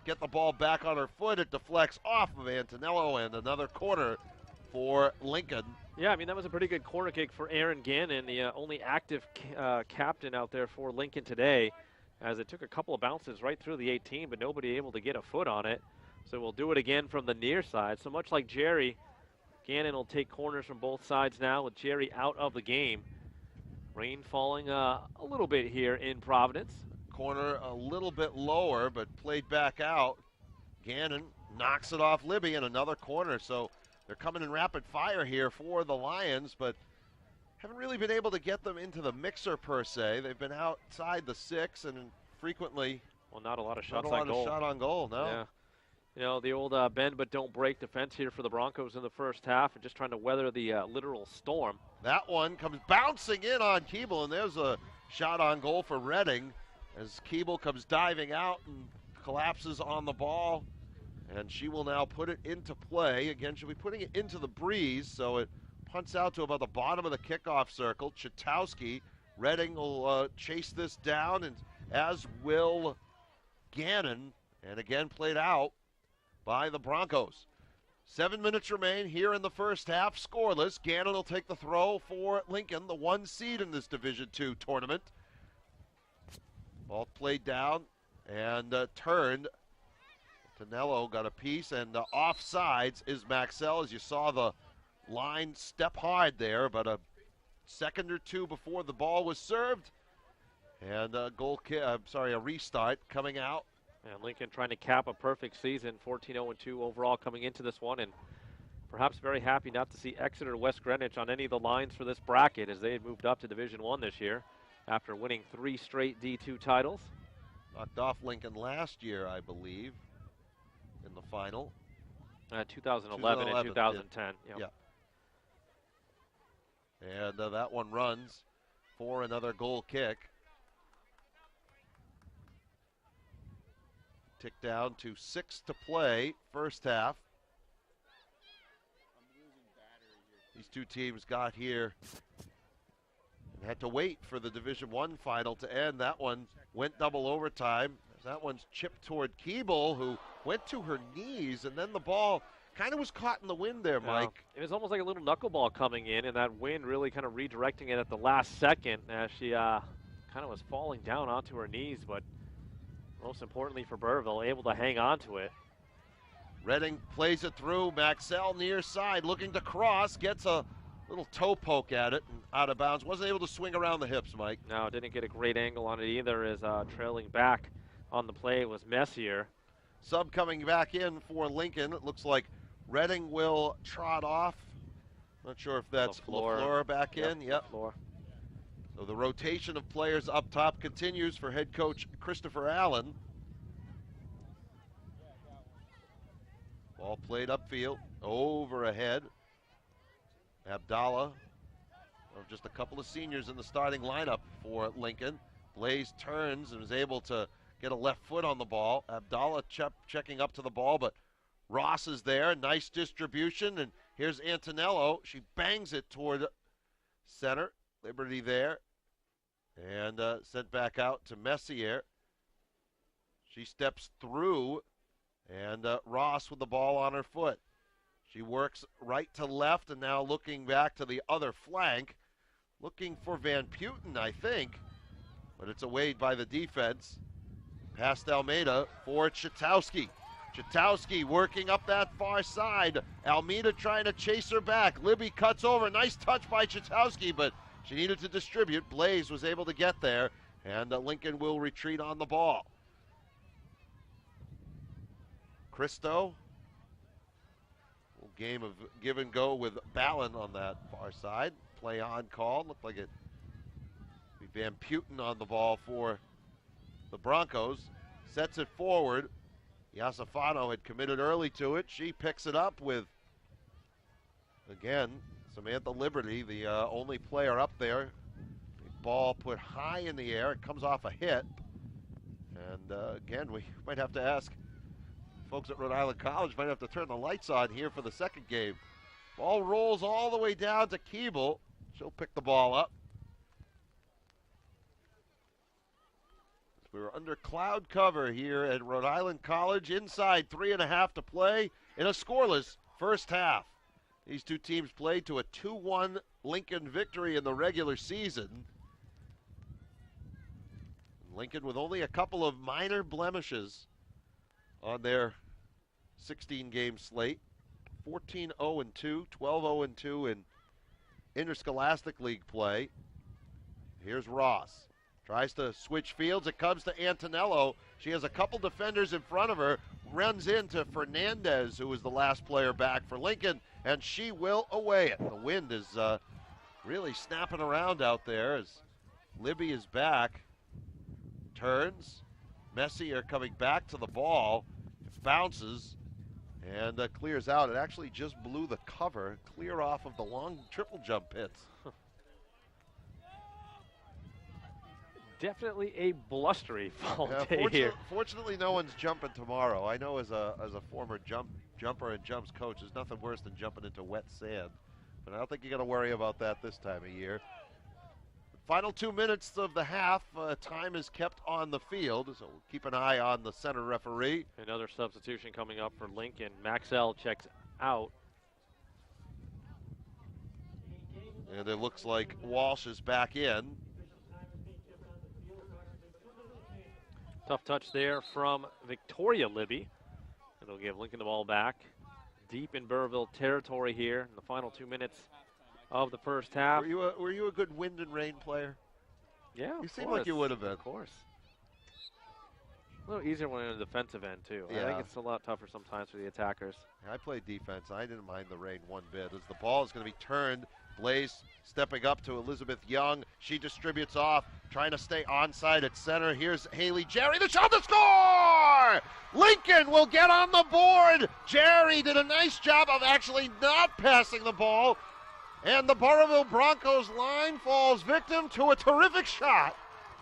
get the ball back on her foot. It deflects off of Antonello, and another corner for Lincoln. Yeah, I mean, that was a pretty good corner kick for Erin Gannon, the only active captain out there for Lincoln today, as it took a couple of bounces right through the 18, but nobody able to get a foot on it. So we'll do it again from the near side. So much like Jerry, Gannon will take corners from both sides now with Jerry out of the game. Rain falling a little bit here in Providence. Corner a little bit lower, but played back out. Gannon knocks it off Libby in another corner. So they're coming in rapid fire here for the Lions, but haven't really been able to get them into the mixer per se. They've been outside the 6 and frequently. Well, not a lot of Not shots a lot on goal. of shot on goal, no. Yeah. You know, the old bend but don't break defense here for the Broncos in the first half, and just trying to weather the literal storm. That one comes bouncing in on Keeble, and there's a shot on goal for Reading as Keeble comes diving out and collapses on the ball. And she will now put it into play. Again, she'll be putting it into the breeze, so it punts out to about the bottom of the kickoff circle. Chitowski, Reading will chase this down, and as will Gannon, and again played out by the Broncos. 7 minutes remain here in the first half, scoreless. Gannon will take the throw for Lincoln, the 1 seed in this Division II tournament. Ball played down and turned. Tonello got a piece, and offsides is Maxell. As you saw the line step hard there, but a second or two before the ball was served. And a restart coming out. And Lincoln trying to cap a perfect season, 14-0-2 overall coming into this one, and perhaps very happy not to see Exeter West Greenwich on any of the lines for this bracket as they had moved up to Division I this year after winning 3 straight D2 titles. Knocked off Lincoln last year, I believe, in the final. 2011 and 2010. Yeah. And that one runs for another goal kick. Tick down to 6 to play, first half. These two teams got here and had to wait for the Division I final to end. That one went double overtime. That one's chipped toward Keeble, who went to her knees, and then the ball kind of was caught in the wind there, Mike. It was almost like a little knuckleball coming in, and that wind really kind of redirecting it at the last second as she kind of was falling down onto her knees, but most importantly for Burrillville, able to hang on to it. Reading plays it through. Maxell near side, looking to cross, gets a little toe poke at it and out of bounds. Wasn't able to swing around the hips, Mike. No, didn't get a great angle on it either, as trailing back on the play was Messier. Sub coming back in for Lincoln. It looks like Reading will trot off. Not sure if that's LaFleur back in. Yep. LaFleur. So the rotation of players up top continues for head coach Christopher Allen. Ball played upfield, over ahead. Abdallah, just a couple of seniors in the starting lineup for Lincoln. Blaze turns and is able to get a left foot on the ball. Abdallah checking up to the ball, but Ross is there. Nice distribution, and here's Antonello. She bangs it toward center. Liberty there. And sent back out to Messier. She steps through, and Ross with the ball on her foot. She works right to left, and now looking back to the other flank. Looking for Van Putten, I think. But it's awayed by the defense. Past Almeida for Chitowski. Chitowski working up that far side. Almeida trying to chase her back. Libby cuts over. Nice touch by Chitowski, but she needed to distribute. Blaze was able to get there, and Lincoln will retreat on the ball. Christo. Little game of give and go with Ballin on that far side. Play on call. Looked like it be Van Putten on the ball for the Broncos. Sets it forward. Iasafano had committed early to it. She picks it up with, again, Samantha Liberty, the only player up there. The ball put high in the air. It comes off a hit. And again, we might have to ask folks at Rhode Island College, might have to turn the lights on here for the second game. Ball rolls all the way down to Keeble. She'll pick the ball up. We were under cloud cover here at Rhode Island College. Inside 3.5 to play in a scoreless first half. These two teams played to a 2-1 Lincoln victory in the regular season. Lincoln with only a couple of minor blemishes on their 16-game slate. 14-0-2, 12-0-2 in interscholastic league play. Here's Ross. Tries to switch fields. It comes to Antonello. She has a couple defenders in front of her. Runs into Fernandez, who was the last player back for Lincoln, and she will away it. The wind is really snapping around out there as Libby is back. Turns. Messier coming back to the ball. It bounces and clears out. It actually just blew the cover clear off of the long triple jump pits. Definitely a blustery fall day here. Fortunately, no one's jumping tomorrow. I know as a former jumper and jumps coach, there's nothing worse than jumping into wet sand. But I don't think you got to worry about that this time of year. Final 2 minutes of the half, time is kept on the field, so we'll keep an eye on the center referee. Another substitution coming up for Lincoln. Maxell checks out. And it looks like Walsh is back in. Tough touch there from Victoria Libby. It'll give Lincoln the ball back. Deep in Burrillville territory here in the final 2 minutes of the first half. Were you a good wind and rain player? Yeah, you seem like you would have been. Of course. A little easier when in the defensive end, too. Yeah. I think it's a lot tougher sometimes for the attackers. I played defense. I didn't mind the rain one bit. As the ball is going to be turned, Blaze stepping up to Elizabeth Young. She distributes off, trying to stay onside at center. Here's Haley Jerry, the shot to score! Lincoln will get on the board. Jerry did a nice job of actually not passing the ball. And the Burrillville Broncos line falls victim to a terrific shot.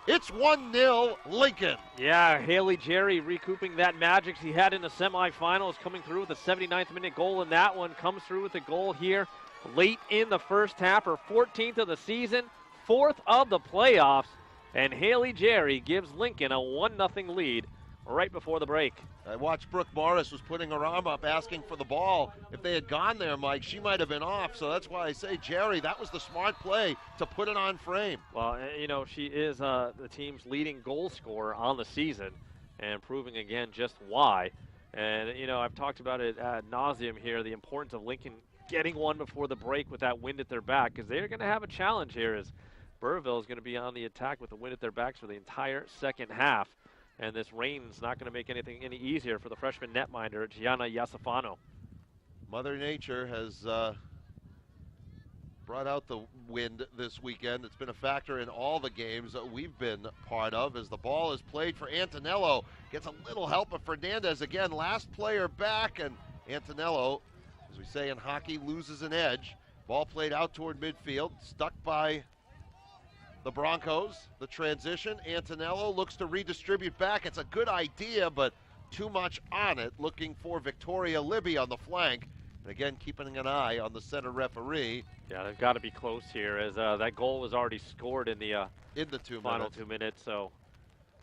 It's 1-0 Lincoln. Yeah, Haley Jerry recouping that magic he had in the semifinals, coming through with a 79th minute goal in that one. Comes through with a goal here late in the first half, her 14th of the season, 4th of the playoffs. And Haley Jerry gives Lincoln a 1-0 lead right before the break. I watched Brooke Morris was putting her arm up asking for the ball. If they had gone there, Mike, she might have been off. So that's why I say, Jerry, that was the smart play to put it on frame. Well, you know, she is the team's leading goal scorer on the season and proving again just why. And, you know, I've talked about it ad nauseum here, the importance of Lincoln getting one before the break with that wind at their back, because they're going to have a challenge here as Burrillville is going to be on the attack with the wind at their backs for the entire second half. And this rain's not going to make anything any easier for the freshman netminder, Gianna Iasafano. Mother Nature has brought out the wind this weekend. It's been a factor in all the games that we've been part of as the ball is played for Antonello. Gets a little help of Fernandez again, last player back, and Antonello, as we say in hockey, loses an edge. Ball played out toward midfield, stuck by the Broncos. The transition, Antonello looks to redistribute back. It's a good idea, but too much on it. Looking for Victoria Libby on the flank. And again, keeping an eye on the center referee. Yeah, they've got to be close here as that goal was already scored in the final 2 minutes. So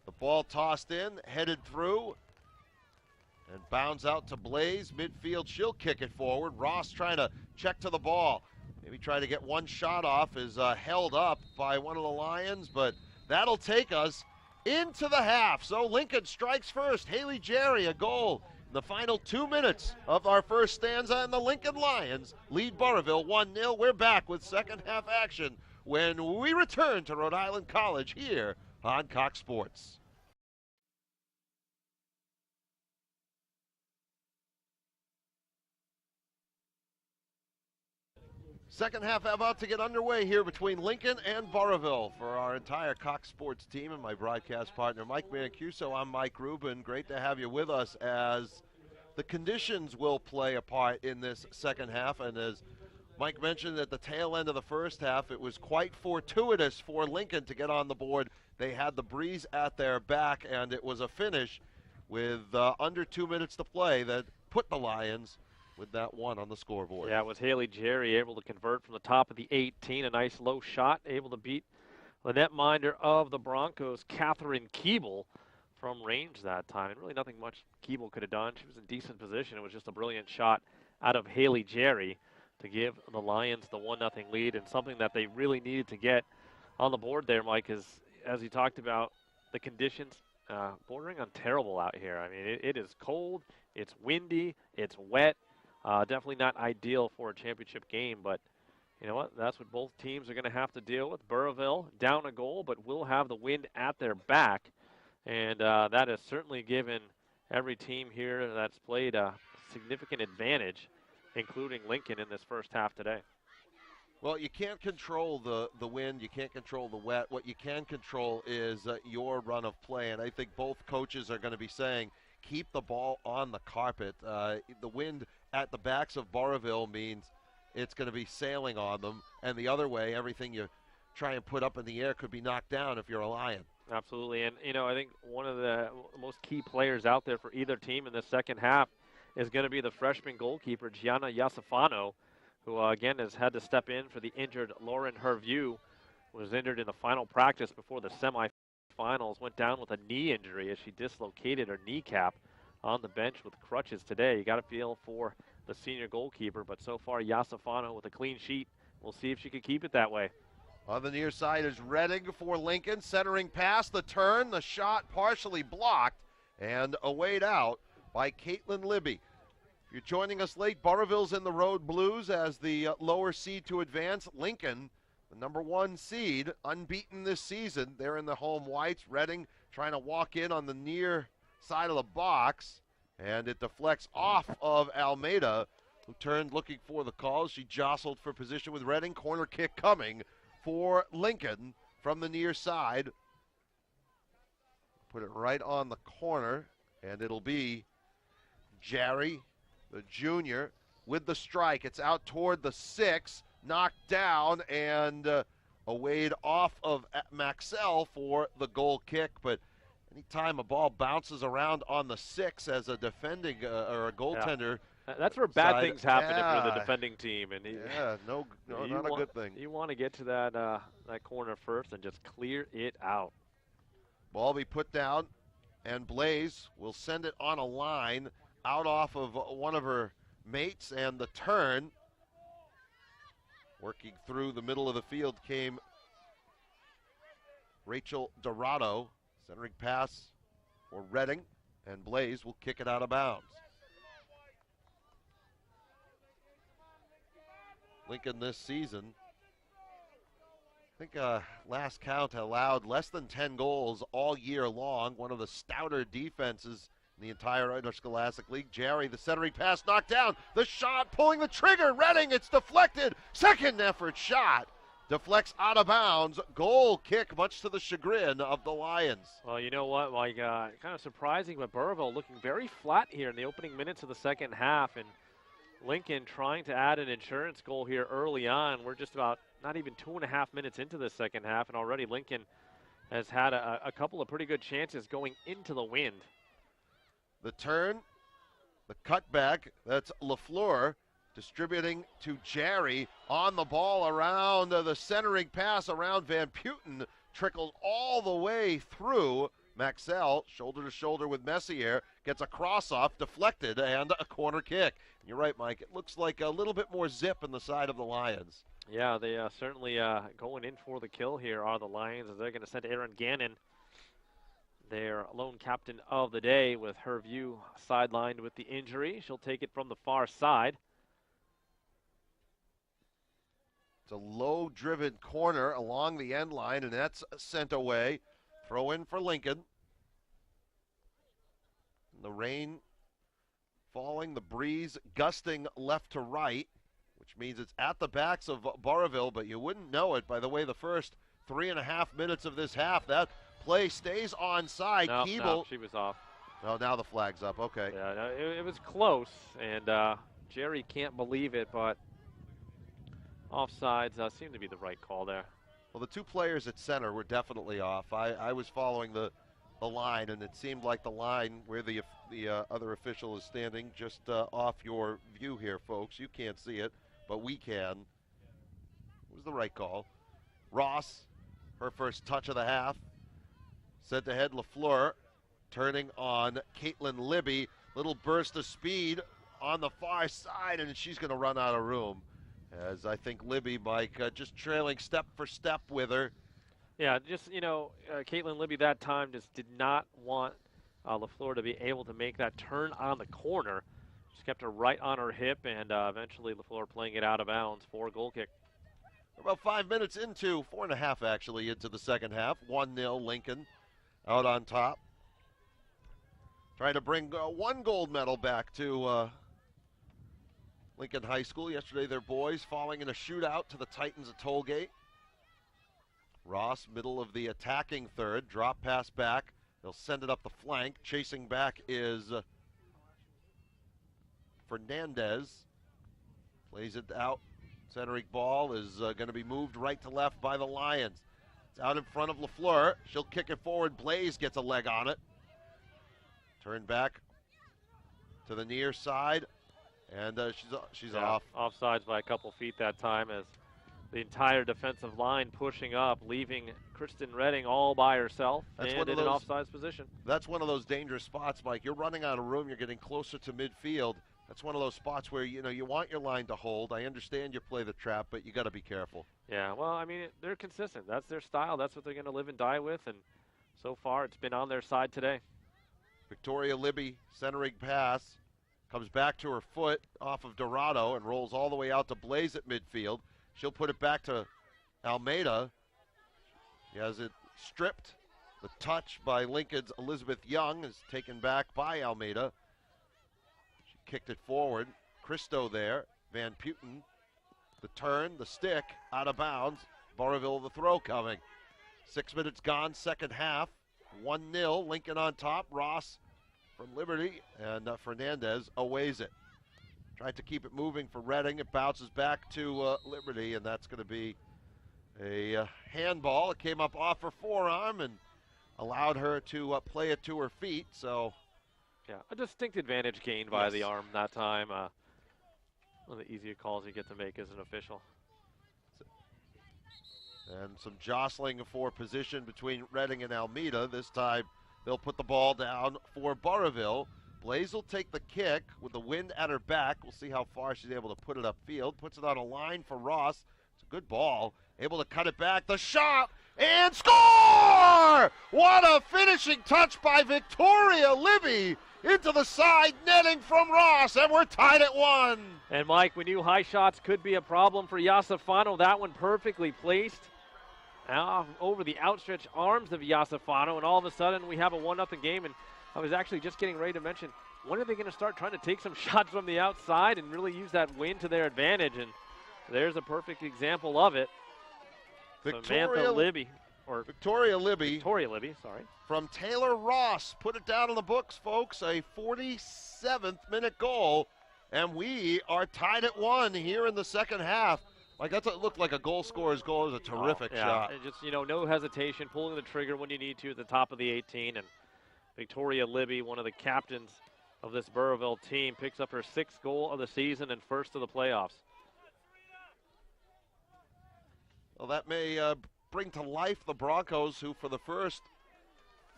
the ball tossed in, headed through, and bounds out to Blaze. Midfield, she'll kick it forward. Ross trying to check to the ball. Maybe try to get one shot off, is held up by one of the Lions, but that'll take us into the half. So Lincoln strikes first. Haley Jerry, a goal in the final 2 minutes of our first stanza, and the Lincoln Lions lead Burrillville 1-0. We're back with second half action when we return to Rhode Island College here on Cox Sports. Second half about to get underway here between Lincoln and Burrillville. For our entire Cox Sports team and my broadcast partner, Mike Mancuso, I'm Mike Rubin. Great to have you with us as the conditions will play a part in this second half. And as Mike mentioned at the tail end of the first half, it was quite fortuitous for Lincoln to get on the board. They had the breeze at their back, and it was a finish with under 2 minutes to play that put the Lions with that one on the scoreboard. Yeah, it was Haley Jerry able to convert from the top of the 18, a nice low shot, able to beat the netminder of the Broncos, Catherine Keeble, from range that time. And really nothing much Keeble could have done. She was in decent position. It was just a brilliant shot out of Haley Jerry to give the Lions the 1-0 lead, and something that they really needed to get on the board there, Mike, is, as you talked about, the conditions bordering on terrible out here. I mean, it is cold, it's windy, it's wet. Definitely not ideal for a championship game, but you know what? That's what both teams are going to have to deal with. Burrillville down a goal, but will have the wind at their back, and that has certainly given every team here that's played a significant advantage, including Lincoln in this first half today. Well, you can't control the wind. You can't control the wet. What you can control is your run of play. And I think both coaches are going to be saying, keep the ball on the carpet. The wind at the backs of Burrillville means it's going to be sailing on them. And the other way, everything you try and put up in the air could be knocked down if you're a Lion. Absolutely. And, I think one of the most key players out there for either team in the second half is going to be the freshman goalkeeper, Gianna Iasafano, who, again, has had to step in for the injured Lauren Herview, who was injured in the final practice before the semifinals, went down with a knee injury as she dislocated her kneecap on the bench with crutches today. You got to feel for the senior goalkeeper, but so far Iasafano with a clean sheet. We'll see if she can keep it that way. On the near side is Redding for Lincoln, centering pass, the turn, the shot partially blocked, and awayed out by Caitlin Libby. You're joining us late. Burrillville's in the Road Blues as the lower seed to advance. Lincoln, the number 1 seed, unbeaten this season. They're in the home whites. Redding trying to walk in on the near side of the box, and it deflects off of Almeida, who turned looking for the call. She jostled for position with Redding. Corner kick coming for Lincoln from the near side. Put it right on the corner, and it'll be Jerry, the junior, with the strike. It's out toward the 6, knocked down, and awayed off of Maxell for the goal kick. But anytime a ball bounces around on the 6 as a defending or a goaltender, that's where bad things happen if you're the defending team. And not a good thing. You want to get to that corner first and just clear it out. Ball be put down, and Blaze will send it on a line out off of one of her mates, and the turn, working through the middle of the field, came Rachel Dorado, centering pass for Redding, and Blaze will kick it out of bounds. Lincoln this season, I think last count allowed less than 10 goals all year long, one of the stouter defenses in the entire Interscholastic League. Jerry, the centering pass knocked down. The shot, pulling the trigger. Redding, it's deflected. Second effort shot. Deflects out of bounds. Goal kick, much to the chagrin of the Lions. Well, you know what, Mike? Kind of surprising, but Burrillville looking very flat here in the opening minutes of the second half. And Lincoln trying to add an insurance goal here early on. We're just about not even 2.5 minutes into the second half, and already Lincoln has had a couple of pretty good chances going into the wind. The turn, the cutback, that's LaFleur distributing to Jerry on the ball around the centering pass around Van Putten, trickled all the way through Maxell, shoulder to shoulder with Messier, gets a cross-off, deflected, and a corner kick. You're right, Mike. It looks like a little bit more zip in the side of the Lions. Yeah, they certainly going in for the kill here are the Lions, as they're going to send Aaron Gannon, their lone captain of the day, with Herview sidelined with the injury. She'll take it from the far side. It's a low-driven corner along the end line, and that's sent away. Throw in for Lincoln. The rain falling, the breeze gusting left to right, which means it's at the backs of Burrillville, but you wouldn't know it by the way the first 3.5 minutes of this half. That play stays onside. No, she was off. Oh, now the flag's up. Okay. Yeah, no, it was close, and Jerry can't believe it, but offsides seemed to be the right call there. Well, the two players at center were definitely off. I was following the line, and it seemed like the line where the other official is standing just off your view here, folks. You can't see it, but we can. It was the right call. Ross, her first touch of the half. Sent ahead LaFleur, turning on Caitlin Libby. Little burst of speed on the far side, and she's going to run out of room. As I think Libby, Mike, just trailing step for step with her. Yeah, just, Caitlin Libby that time just did not want LaFleur to be able to make that turn on the corner. Just kept her right on her hip, and eventually LaFleur playing it out of bounds for a goal kick. About 5 minutes into, 4.5 actually, into the second half. 1-0 Lincoln out on top. Trying to bring one gold medal back to Lincoln High School. Yesterday, their boys falling in a shootout to the Titans at Tollgate. Ross, middle of the attacking third, drop pass back. They'll send it up the flank. Chasing back is Fernandez. Plays it out. Centering ball is going to be moved right to left by the Lions. It's out in front of LaFleur. She'll kick it forward. Blaze gets a leg on it. Turn back to the near side, and she's off. Offsides by a couple feet that time as the entire defensive line pushing up, leaving Kristen Redding all by herself and in an offsides position. That's one of those dangerous spots, Mike. You're running out of room. You're getting closer to midfield. That's one of those spots where, you want your line to hold. I understand you play the trap, but you got to be careful. Yeah, well, I mean, they're consistent. That's their style. That's what they're going to live and die with, and so far it's been on their side today. Victoria Libby, centering pass, comes back to her foot off of Dorado and rolls all the way out to Blaze at midfield. She'll put it back to Almeida. She has it stripped. The touch by Lincoln's Elizabeth Young is taken back by Almeida. She kicked it forward. Christo there. Van Putten. The turn, the stick, out of bounds. Burrillville the throw coming. 6 minutes gone, second half. 1-0, Lincoln on top. Ross from Liberty, and Fernandez aways it. Tried to keep it moving for Redding. It bounces back to Liberty, and that's going to be a handball. It came up off her forearm and allowed her to play it to her feet. So, yeah, a distinct advantage gained by the arm that time. One of the easier calls you get to make as an official. And some jostling for position between Redding and Almeida. This time they'll put the ball down for Burrillville. Blaze will take the kick with the wind at her back. We'll see how far she's able to put it upfield. Puts it on a line for Ross. It's a good ball. Able to cut it back. The shot and score! What a finishing touch by Victoria Libby into the side netting from Ross, and we're tied at 1. And Mike, we knew high shots could be a problem for Iasafano. That one perfectly placed. Now over the outstretched arms of Iasafano, and all of a sudden we have a 1-0 game. And I was actually just getting ready to mention, when are they going to start trying to take some shots from the outside and really use that wind to their advantage? And there's a perfect example of it. Victoria Libby, sorry. From Taylor Ross. Put it down in the books, folks. A 47th minute goal, and we are tied at 1 here in the second half. Like, it looked like a goal scorer's goal. It was a terrific shot. And just, no hesitation, pulling the trigger when you need to at the top of the 18. And Victoria Libby, one of the captains of this Burrillville team, picks up her 6th goal of the season and first of the playoffs. Well, that may bring to life the Broncos, who for the first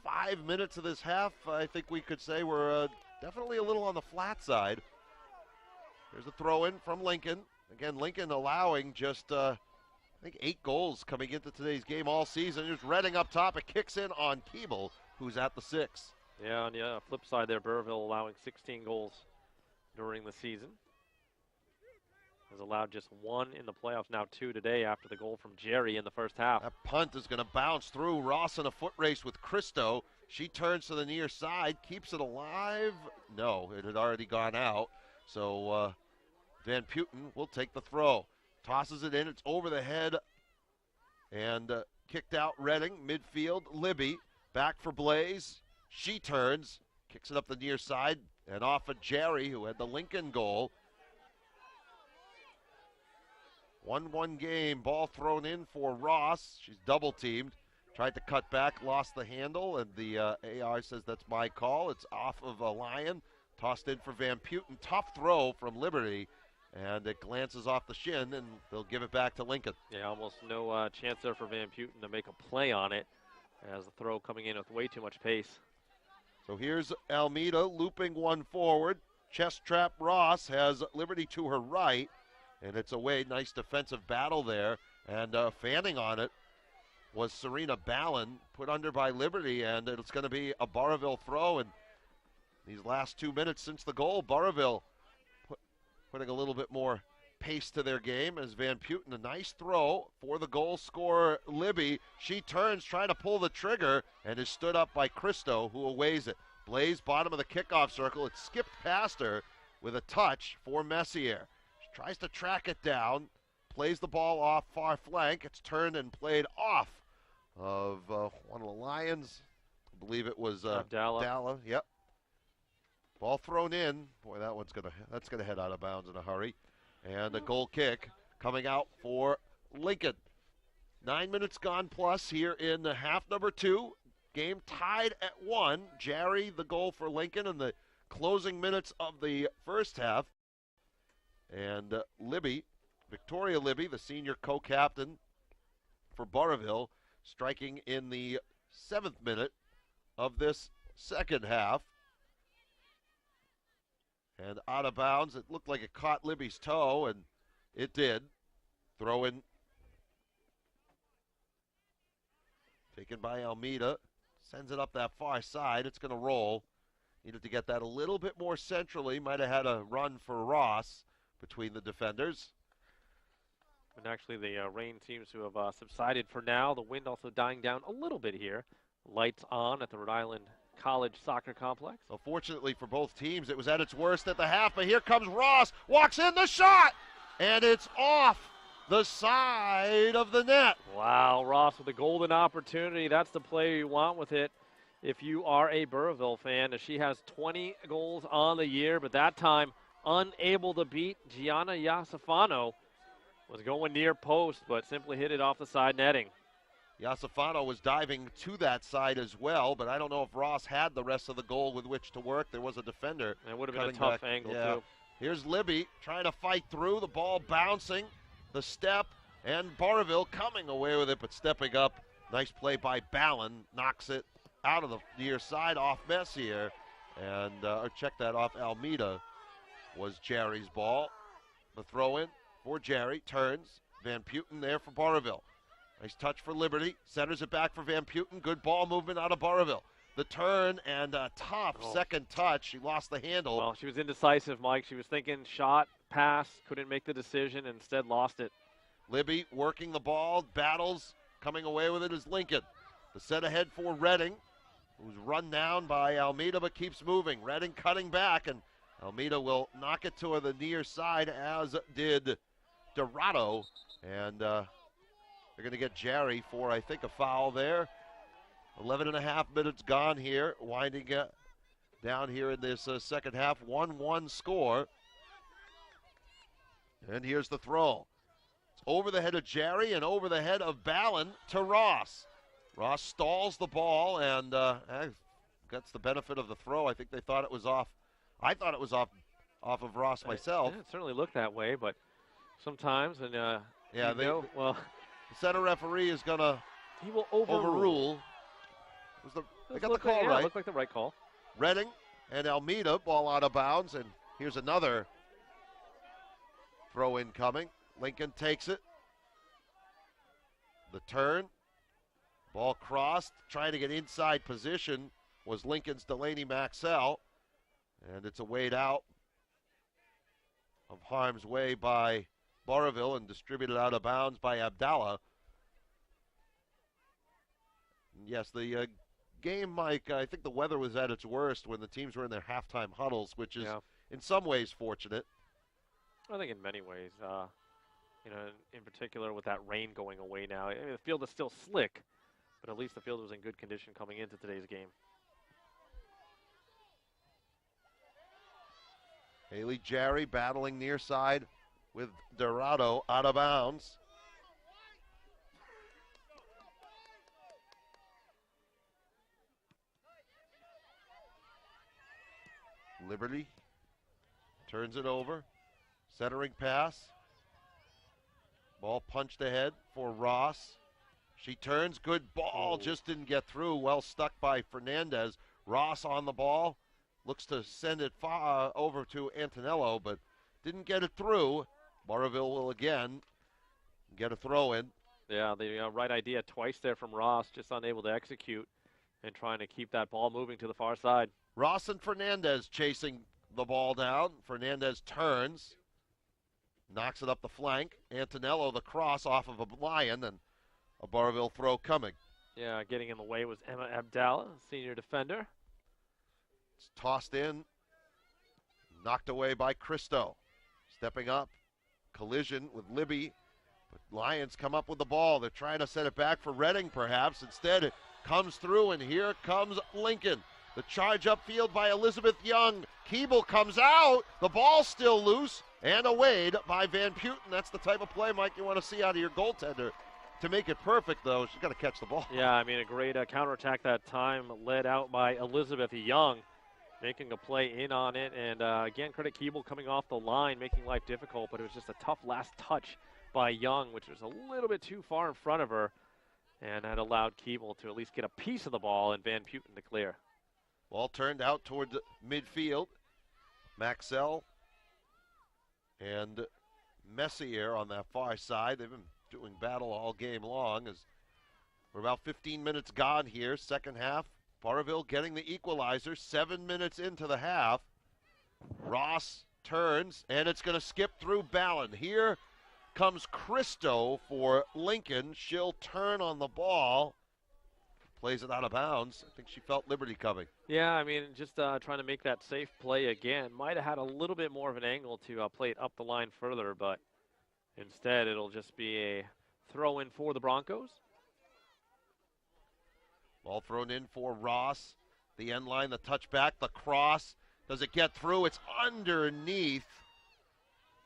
5 minutes of this half, I think we could say were definitely a little on the flat side. There's a throw in from Lincoln. Again, Lincoln allowing just, I think, 8 goals coming into today's game all season. Here's Redding up top. It kicks in on Keeble, who's at the 6. Yeah, on the flip side there, Burrillville allowing 16 goals during the season. Has allowed just 1 in the playoffs, now 2 today after the goal from Jerry in the first half. That punt is going to bounce through. Ross in a foot race with Christo. She turns to the near side, keeps it alive. No, it had already gone out. So Van Putten will take the throw. Tosses it in. It's over the head and kicked out Redding. Midfield, Libby. Back for Blaze. She turns, kicks it up the near side and off of Jerry, who had the Lincoln goal. 1-1 game, ball thrown in for Ross. She's double teamed. Tried to cut back, lost the handle, and the AR says that's my call. It's off of a Lion. Tossed in for Van Putten. Tough throw from Liberty, and it glances off the shin, and they'll give it back to Lincoln. Yeah, almost no chance there for Van Putten to make a play on it, as the throw coming in with way too much pace. So here's Almeida looping one forward. Chest trap Ross has Liberty to her right. And it's away. Nice defensive battle there. And fanning on it was Serena Ballin, put under by Liberty. And it's going to be a Burrillville throw. And these last 2 minutes since the goal, Burrillville putting a little bit more pace to their game as Van Putten, a nice throw for the goal scorer, Libby. She turns, trying to pull the trigger, and is stood up by Christo, who aways it. Blaze, bottom of the kickoff circle. It skipped past her with a touch for Messier. tries to track it down, plays the ball off far flank. It's turned and played off of one of the Lions. I believe it was Abdallah. Yep. Ball thrown in. Boy, that's gonna head out of bounds in a hurry. And a goal kick coming out for Lincoln. 9 minutes gone plus here in the half number 2. Game tied at 1. Jerry, the goal for Lincoln in the closing minutes of the first half. And Libby, Victoria Libby, the senior co-captain for Burrillville, striking in the 7th minute of this second half. And out of bounds, it looked like it caught Libby's toe, and it did. Throw in taken by Almeida. Sends it up that far side. It's going to roll. Needed to get that a little bit more centrally. Might have had a run for Ross between the defenders. And actually, the rain seems to have subsided for now. The wind also dying down a little bit here. Lights on at the Rhode Island College Soccer Complex. So fortunately for both teams, it was at its worst at the half, but here comes Ross, walks in the shot, and it's off the side of the net. Wow, Ross with a golden opportunity. That's the player you want with it if you are a Burrillville fan. She has 20 goals on the year, but that time unable to beat Gianna Iacifano. Was going near post, but simply hit it off the side netting. Iacifano was diving to that side as well, but I don't know if Ross had the rest of the goal with which to work. There was a defender. And it would have been a tough angle, too. Here's Libby trying to fight through, the ball bouncing, the step, and Burrillville coming away with it, but stepping up. Nice play by Ballin, knocks it out of the near side off Messier, and check that off Almeida was Jerry's ball. The throw in for Jerry, turns, Van Putten there for Burrillville. Nice touch for Liberty, centers it back for Van Putten, good ball movement out of Burrillville. The turn and a tough second touch, she lost the handle. Well, she was indecisive, Mike. She was thinking shot, pass, couldn't make the decision, instead lost it. Libby working the ball, battles, coming away with it is Lincoln. The set ahead for Redding, who's run down by Almeida but keeps moving. Redding cutting back, and Almeida will knock it to the near side, as did Dorado. And they're going to get Jerry for, I think, a foul there. 11 and a half minutes gone here, winding down here in this second half. 1-1 score. And here's the throw. It's over the head of Jerry and over the head of Ballin to Ross. Ross stalls the ball and gets the benefit of the throw. I think they thought it was off. I thought it was off of Ross myself. It certainly looked that way, but sometimes, and the center referee is going to overrule. They got the call right. It looked like the right call. Redding and Almeida, ball out of bounds, and here's another throw in coming. Lincoln takes it. The turn. Ball crossed, trying to get inside position was Lincoln's Delaney Maxell. And it's a wade out of harm's way by Burrillville and distributed out of bounds by Abdallah. Yes, the game, Mike, I think the weather was at its worst when the teams were in their halftime huddles, which is in some ways fortunate. I think in many ways, in particular with that rain going away now. I mean, the field is still slick, but at least the field was in good condition coming into today's game. Haley Jerry battling near side with Dorado out of bounds. Liberty turns it over. Centering pass. Ball punched ahead for Ross. She turns, good ball, just didn't get through. Well stuck by Fernandez. Ross on the ball. Looks to send it far over to Antonello, but didn't get it through. Burrillville will again get a throw in. Yeah, the right idea twice there from Ross, just unable to execute and trying to keep that ball moving to the far side. Ross and Fernandez chasing the ball down. Fernandez turns, knocks it up the flank. Antonello the cross off of a Lion, and a Burrillville throw coming. Yeah, getting in the way was Emma Abdallah, senior defender. It's tossed in, knocked away by Cristo. Stepping up collision with Libby. But Lions come up with the ball. They're trying to set it back for Reading, perhaps. Instead, it comes through, and here comes Lincoln. The charge upfield by Elizabeth Young. Keeble comes out. The ball's still loose and awayed by Van Putten. That's the type of play, Mike, you want to see out of your goaltender. To make it perfect, though, she's got to catch the ball. Yeah, I mean, a great counterattack that time, led out by Elizabeth Young, making a play in on it. And, again, credit Keeble coming off the line, making life difficult, but it was just a tough last touch by Young, which was a little bit too far in front of her, and that allowed Keeble to at least get a piece of the ball and Van Putten to clear. Ball turned out toward the midfield. Maxell and Messier on that far side. They've been doing battle all game long as we're about 15 minutes gone here. Second half, Burrillville getting the equalizer 7 minutes into the half. Ross turns, and it's going to skip through Ballon. Here comes Christo for Lincoln. She'll turn on the ball. Plays it out of bounds. I think she felt Liberty coming. Yeah, I mean, just trying to make that safe play again. Might have had a little bit more of an angle to play it up the line further, but instead it'll just be a throw in for the Broncos. Ball thrown in for Ross. The end line, the touchback, the cross. Does it get through? It's underneath.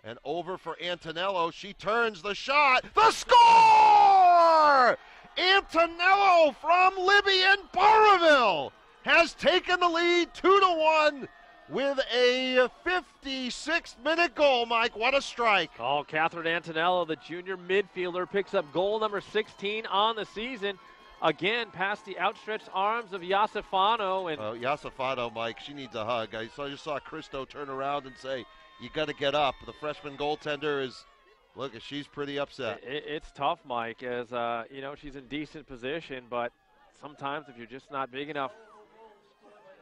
And over for Antonello. She turns the shot. The score! Antonello from Libby and Burrillville has taken the lead 2-1 with a 56th-minute goal, Mike. What a strike. Oh, Catherine Antonello, the junior midfielder, picks up goal number 16 on the season. Again, past the outstretched arms of Iosifano. And Iosifano, Mike, she needs a hug. I just saw Christo turn around and say, you got to get up. The freshman goaltender is, look, she's pretty upset. It's tough, Mike, as, you know, she's in decent position, but sometimes if you're just not big enough,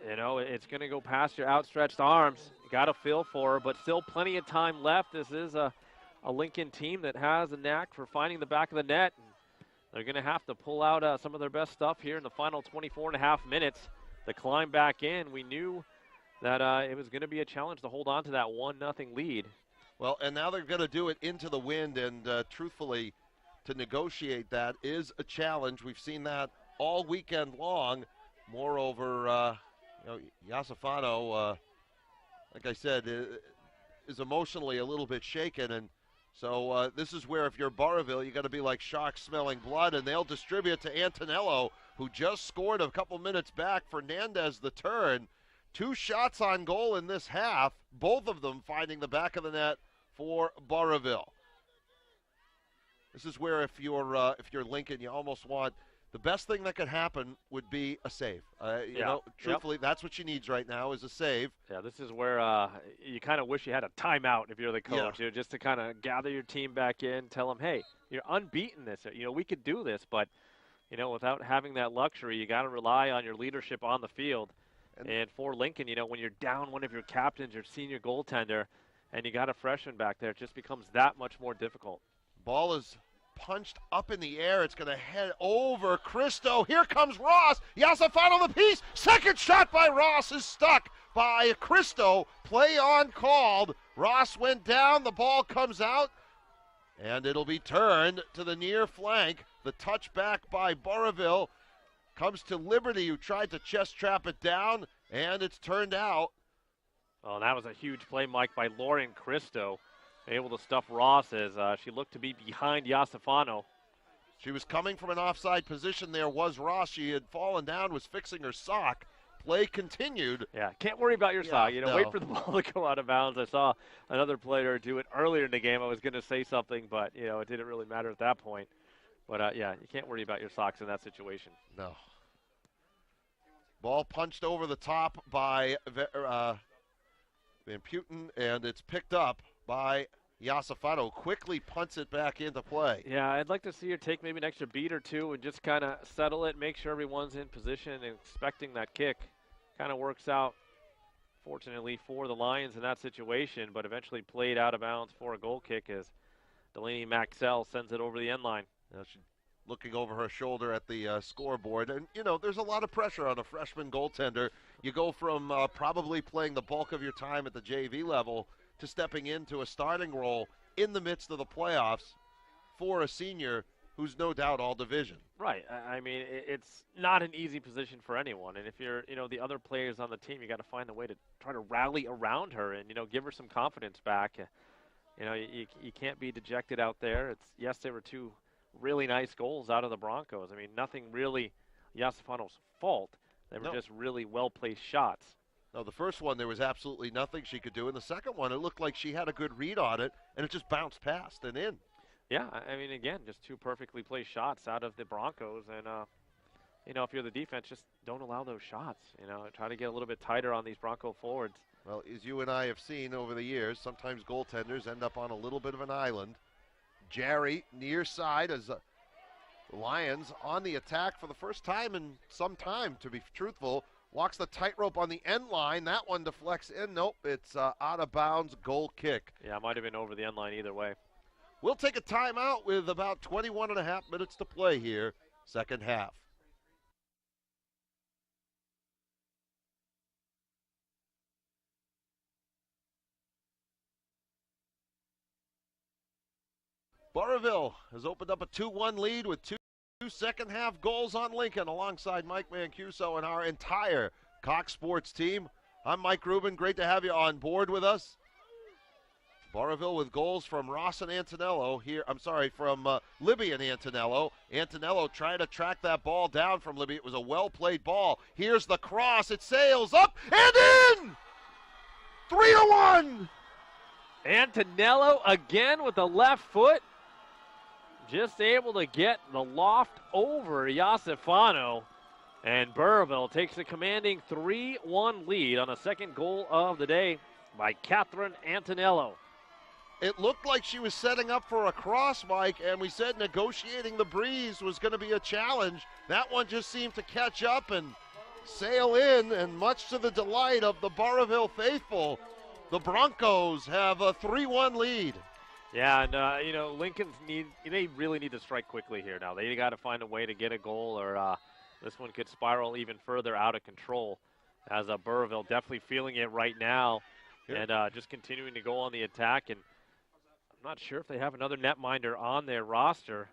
you know, it's going to go past your outstretched arms. You got to feel for her, but still plenty of time left. This is a Lincoln team that has a knack for finding the back of the net. They're going to have to pull out some of their best stuff here in the final 24.5 minutes to climb back in. We knew that it was going to be a challenge to hold on to that 1-0 lead. Well, and now they're going to do it into the wind, and truthfully, to negotiate that is a challenge. We've seen that all weekend long. Moreover, you know, Iosifano, like I said, is emotionally a little bit shaken, and so this is where if you're Burrillville, you got to be like sharks smelling blood, and they'll distribute to Antonello, who just scored a couple minutes back. Fernandez the turn. 2 shots on goal in this half, both of them finding the back of the net for Burrillville. This is where if you're Lincoln, you almost want the best thing that could happen would be a save. You know, truthfully, that's what she needs right now is a save. Yeah, this is where you kind of wish you had a timeout if you're the coach, you know, just to kind of gather your team back in, tell them, hey, you're unbeaten this. You know, we could do this, but, you know, without having that luxury, you got to rely on your leadership on the field. And for Lincoln, you know, when you're down one of your captains, your senior goaltender, and you got a freshman back there, it just becomes that much more difficult. Ball is punched up in the air. It's going to head over Christo. Here comes Ross. Iosifano the piece. Second shot by Ross is stuck by Christo. Play on called. Ross went down. The ball comes out, and it'll be turned to the near flank. The touchback by Burrillville comes to Liberty, who tried to chest trap it down, and it's turned out. Oh, that was a huge play, Mike, by Lauren Christo, able to stuff Ross as she looked to be behind Iosifano. She was coming from an offside position. There was Ross. She had fallen down, was fixing her sock. Play continued. Yeah, can't worry about your sock. You know, wait for the ball to go out of bounds. I saw another player do it earlier in the game. I was going to say something, but, you know, it didn't really matter at that point. But, yeah, you can't worry about your socks in that situation. No. Ball punched over the top by Van Putten, and it's picked up by Iosifano. Quickly punts it back into play. Yeah, I'd like to see her take maybe an extra beat or two and just kind of settle it, make sure everyone's in position and expecting that kick. Kind of works out, fortunately, for the Lions in that situation, but eventually played out of bounds for a goal kick as Delaney Maxell sends it over the end line. Now she's looking over her shoulder at the scoreboard. And, you know, there's a lot of pressure on a freshman goaltender. You go from probably playing the bulk of your time at the JV level to stepping into a starting role in the midst of the playoffs for a senior who's no doubt all division. Right. I mean, it's not an easy position for anyone. And if you're, the other players on the team, you got to find a way to try to rally around her and, give her some confidence back. You can't be dejected out there. Yes, there were two really nice goals out of the Broncos. I mean, nothing really Iosifano's fault. They were just really well-placed shots. No, the first one, there was absolutely nothing she could do. And the second one, it looked like she had a good read on it, and it just bounced past and in. Yeah, I mean, again, just two perfectly placed shots out of the Broncos. And, if you're the defense, just don't allow those shots. Try to get a little bit tighter on these Bronco forwards. Well, as you and I have seen over the years, sometimes goaltenders end up on a little bit of an island. Jerry, near side, as the Lions on the attack for the first time in some time, to be truthful. Walks the tightrope on the end line. That one deflects in. Nope, it's out of bounds, goal kick. Yeah, it might have been over the end line either way. We'll take a timeout with about 21 and a half minutes to play here, second half. Burrillville has opened up a 2-1 lead with two second-half goals on Lincoln alongside Mike Mancuso and our entire Cox Sports team. I'm Mike Rubin. Great to have you on board with us. Burrillville with goals from Ross and Antonello here. From Libby and Antonello. Antonello trying to track that ball down from Libby. It was a well-played ball. Here's the cross. It sails up and in! 3-1! Antonello again with the left foot. Just able to get the loft over Iosifano. And Burrillville takes a commanding 3-1 lead on the second goal of the day by Catherine Antonello. It looked like she was setting up for a cross, Mike, and we said negotiating the breeze was going to be a challenge. That one just seemed to catch up and sail in, and much to the delight of the Burrillville faithful, the Broncos have a 3-1 lead. Yeah, and, Lincoln's they really need to strike quickly here now. They got to find a way to get a goal, or this one could spiral even further out of control, as Burrillville definitely feeling it right now, and just continuing to go on the attack. And I'm not sure if they have another netminder on their roster.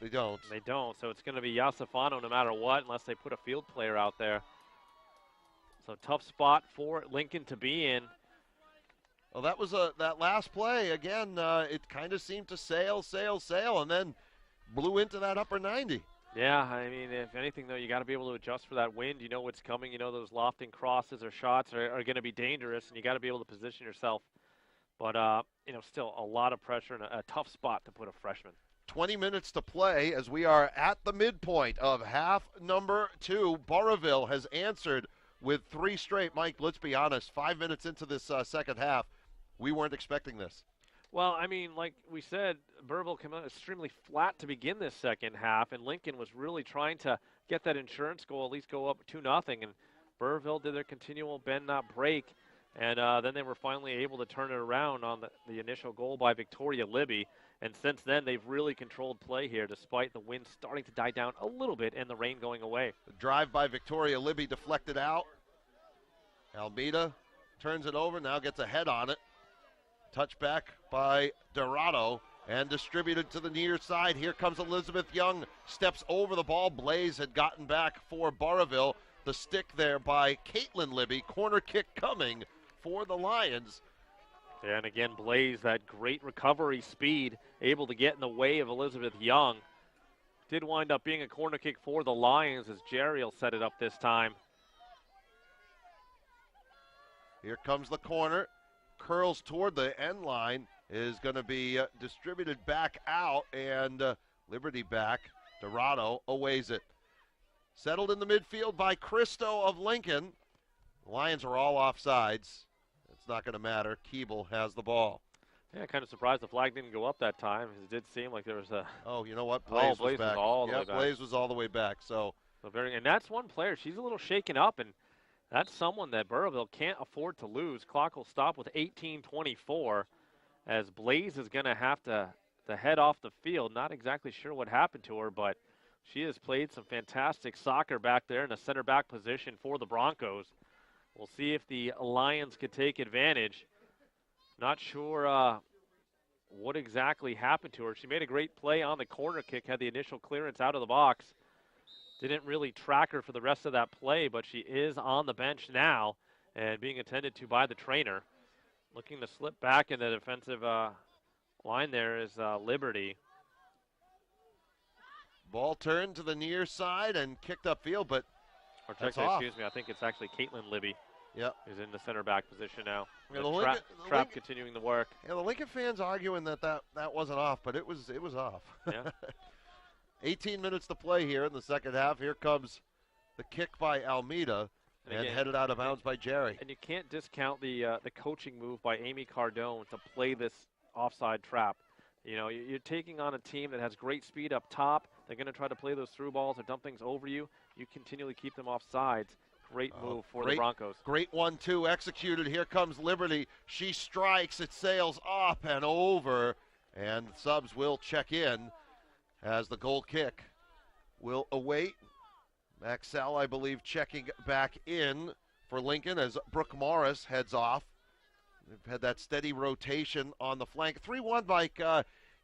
They don't. They don't, so it's going to be Iosifano no matter what, unless they put a field player out there. So tough spot for Lincoln to be in. Well, that was that last play. Again, it kind of seemed to sail, and then blew into that upper 90. Yeah, I mean, if anything, though, you got to be able to adjust for that wind. You know what's coming. You know those lofting crosses or shots are going to be dangerous, and you got to be able to position yourself. But, still a lot of pressure and a tough spot to put a freshman. 20 minutes to play as we are at the midpoint of half number 2. Burrillville has answered with 3 straight. Mike, let's be honest, 5 minutes into this second half, we weren't expecting this. Well, I mean, like we said, Burrillville came out extremely flat to begin this second half, and Lincoln was really trying to get that insurance goal, at least go up 2-0, and Burrillville did their continual bend, not break, and then they were finally able to turn it around on the initial goal by Victoria Libby, and since then they've really controlled play here despite the wind starting to die down a little bit and the rain going away. The drive by Victoria Libby deflected out. Almeida turns it over, now gets a head on it. Touchback by Dorado and distributed to the near side. Here comes Elizabeth Young, steps over the ball. Blaze had gotten back for Burrillville. The stick there by Caitlin Libby. Corner kick coming for the Lions. And again, Blaze, that great recovery speed, able to get in the way of Elizabeth Young. Did wind up being a corner kick for the Lions as Jerry will set it up this time. Here comes the corner. Curls toward the end line, is going to be distributed back out, and Liberty back. Dorado aways it. Settled in the midfield by Cristo of Lincoln. The Lions are all offsides. It's not going to matter. Keeble has the ball. Yeah, kind of surprised the flag didn't go up that time. It did seem like there was a... Oh, you know what? Blaze was back. Was all the way back. Blaze was all the way back. So and that's one player. She's a little shaken up, and that's someone that Burrillville can't afford to lose. Clock will stop with 18:24 as Blaze is going to have to head off the field. Not exactly sure what happened to her, but she has played some fantastic soccer back there in a center back position for the Broncos. We'll see if the Lions could take advantage. Not sure what exactly happened to her. She made a great play on the corner kick, had the initial clearance out of the box. Didn't really track her for the rest of that play, but she is on the bench now and being attended to by the trainer. Looking to slip back in the defensive line there is Liberty. Ball turned to the near side and kicked upfield, but Or that's check, off. excuse me, I think it's actually Caitlin Libby. Yep. Who's in the center back position now. Yeah, The trap continuing the work. Yeah, the Lincoln fans arguing that wasn't off, but it was off. Yeah. 18 minutes to play here in the second half. Here comes the kick by Almeida and again, headed out of bounds by Jerry. And you can't discount the coaching move by Amy Cardone to play this offside trap. You know, you're taking on a team that has great speed up top. They're going to try to play those through balls or dump things over you. You continually keep them off sides. Great move for the Broncos. Great 1-2 executed. Here comes Liberty. She strikes. It sails up and over. And subs will check in as the goal kick will await. Maxell, I believe, checking back in for Lincoln as Brooke Morris heads off. They've had that steady rotation on the flank. 3-1, Mike.